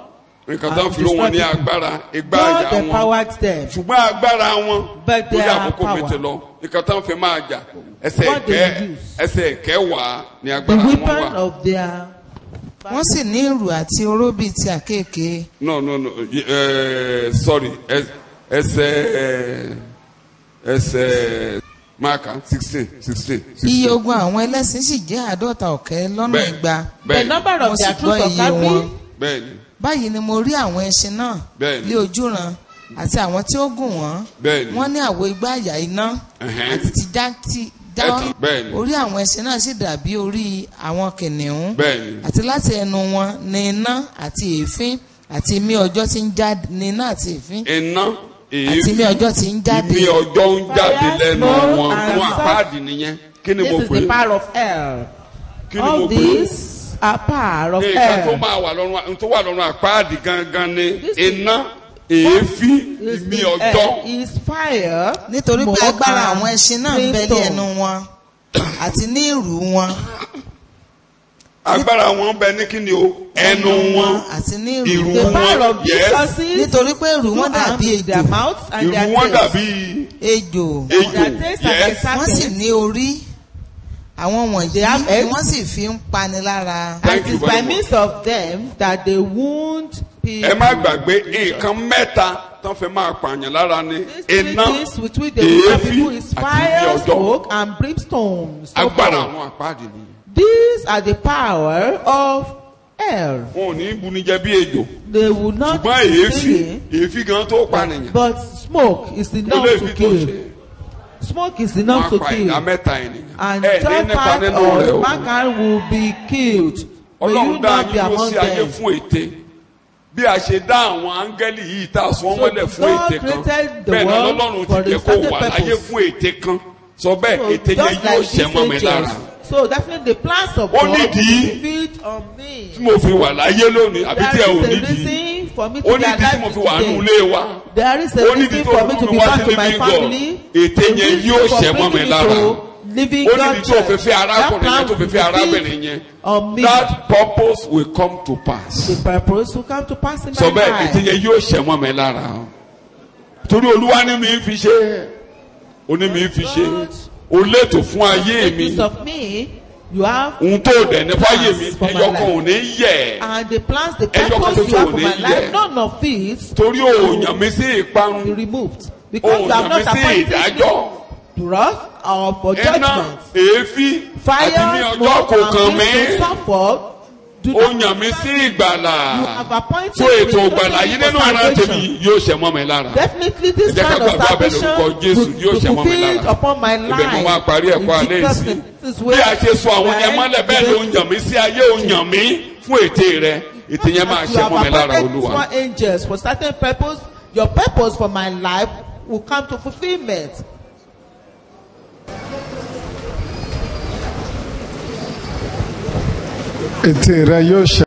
Nǹkan tán fi ró wọn ní agbára. Igbá God àyà wọn. empowered them. Ṣùgbọ́n agbára wọn. But Lórí their àkókò mi power. ti lọ. Nǹkan tán fi máa jà. Ẹsẹ̀ What they ẹ̀kẹ́ use. ẹsẹ̀ ẹ̀kẹ́ wà ní The agbára wọn weapon wà. of their wọ́n sì ní ìrù àti oró bíi ti àkéèké. No, sorry. Ẹsẹ̀ Máàkà 16. iye ogun àwọn ẹlẹ́sìn sì jẹ́ 50,000 lọ́nà Bẹ́ẹ̀, igba. the number Mo of sì their gbọ́ troops of iye cavalry. wọn. Bẹ́ẹ̀ni. Báyìí ni mo rí àwọn ẹṣin náà Bẹ́ẹ̀ni. lé ojúran àti àwọn tí ó gùn wọ́n. Bẹ́ẹ̀ni. Wọ́n ní àwo igbá àyà iná Ẹ̀hẹ́n. àti ti bẹ́ẹ̀ni. orí àwọn ẹṣin náà sì dàbí orí àwọn kìnìún. Bẹ́ẹ̀ni. àti láti ẹnu wọn ni iná àti èéfín àti imí ọjọ́ tí ń jáde ní iná àti èéfín. Iná àti imí ọjọ́ tí ń jáde. Imí ọjọ́ ń jáde lẹ́nu wọn fún àpáàdì nìyẹn. Kí ni mo This is pè the é? power of hell. Kí ni mo All pè é? these are power of Nǹkan tó hell. máa wà lọ́rùn tó wà lọ́rùn àpáàdì gangan ni This is- iná, èéfín, Is imí the ọjọ́. air, is fire. nítorí pé smoke, agbára and àwọn ẹṣin náà ń bẹ ní brimstone. ẹnu wọn àti ní ìrù wọn. Agbára wọn bẹ ní kí ni o? Ẹnu wọn, àti ní ìrù ìrù The wọn. power wọn, of these yes. horses. nítorí pé ìrù wọn dàbí their ejò. mouths and Ìrù their wọn tails. dàbí ejò. ejò. Their tails and their Yes. wọ́n sì serpents. ní orí. àwọn wọ̀nyí They have ni eggs. wọ́n sì fi ń pani lára. And Thank it you is very by much. means of them that they wound people. Ẹ má gbàgbé nǹkan mẹ́ta tán fẹ́ máa pààyàn lára ni These three iná, things with which they wound people èéfín is àti fire, imí ọjọ́. smoke, and brimstone. So Agbára forth. àwọn àpáàdì ni. These are the power of hell. Wọn ò ní bunijẹ bí ejò. They will not Ṣùgbọ́n kill, èéfín gan tó pànìyàn. but smoke is Ó enough lè to fi tó kill. ṣe. Smoke is Wọ́n enough á to pa kill. ìdá mẹ́ta ènìyàn. And Ẹ ní third nípa part nínú rẹ̀ of o. mankind will be killed. May you Ọlọ́run dá not be yín ló among sí ayé them. fún ète. Bí a ṣe dá àwọn áńgẹ́lì yìí tá a sọ wọ́n mọ́lẹ̀ fún God ète kan. created the Bẹ́ẹ̀ ni world Ọlọ́run for ti a jẹ́ kó certain wà láyé purpose. fún ète kan. Sọ bẹ́ẹ̀ So ète yẹn just yóò like ṣẹ́ mọ́ mi these lára. angels. So definitely the plans of Ó God nídìí. will feed on me. Tí mo fi wà láyé lónìí àbí tí ẹ ò There is a nídìí. reason for me Ó to be nídìí tí mo fi wà alive nínú today. ilé wa. There is a Ó nídìí reason tó for me to fi be wá back sí to my living God. family. Ète The yẹn reason yóò for ṣẹ́ mọ́ mi bringing me lára. to living Ó God nídìí tó fi church. fẹ́ arákùnrin yẹn tó fi That fẹ́ plan will arábìnrin yẹn. on me. That purpose will come to pass. The purpose will come to pass in Sọ my bẹ́ẹ̀ ète life. yẹn yóò ṣẹ́ mọ́ mi lára. Torí Olúwa ní mi fi ṣe. Ó ní mi fi ṣe. O létò fún ayé Make mi. use of me. You have Ohun tó dẹ̀ ní fáyé mi plans for my ẹyọ kan ò life. ní yẹ̀. And the plans, the Ẹyọ kan purpose you ṣoṣo have ò for ní my yẹ̀. life, none of it Torí òòyàn mi sí be ìparun. removed. Because you have Òòyàn mi not sí appointed me ìdájọ́. to wrath or for Iná, judgment. èéfín àti ní Fire, ọjọ́ smoke, kò kàn and mí. things to suffer. Do Ó not yàn mí sí ìgbàlà. You have appointed So me ètò ìgbàlà yìí nínú ara salvation. tèmi yóò ṣẹ́ mọ́ mi lára. Definitely this Ẹ jẹ́ ká kind of gbàgbọ́ abẹ́ salvation lórúkọ Jésù will yóò be ṣẹ́ mọ́ mi fulfilled lára. upon my Ibẹ̀ ni wọ́n á parí life. ẹ̀kọ́ In alẹ́ Jesus' yìí. name. This is Bí where a ṣe sọ àwọn yẹn I mọ́lẹ̀ bẹ́ẹ̀ ló ń yàn mí sí ayé ó yàn mí fún ète rẹ̀. Ète yẹn máa As you ṣẹ́ have mọ́ mi lára appointed Olúwa. small angels for certain purpose, your purpose for my life will come to fulfillment. Ète rẹ yóò ṣẹ.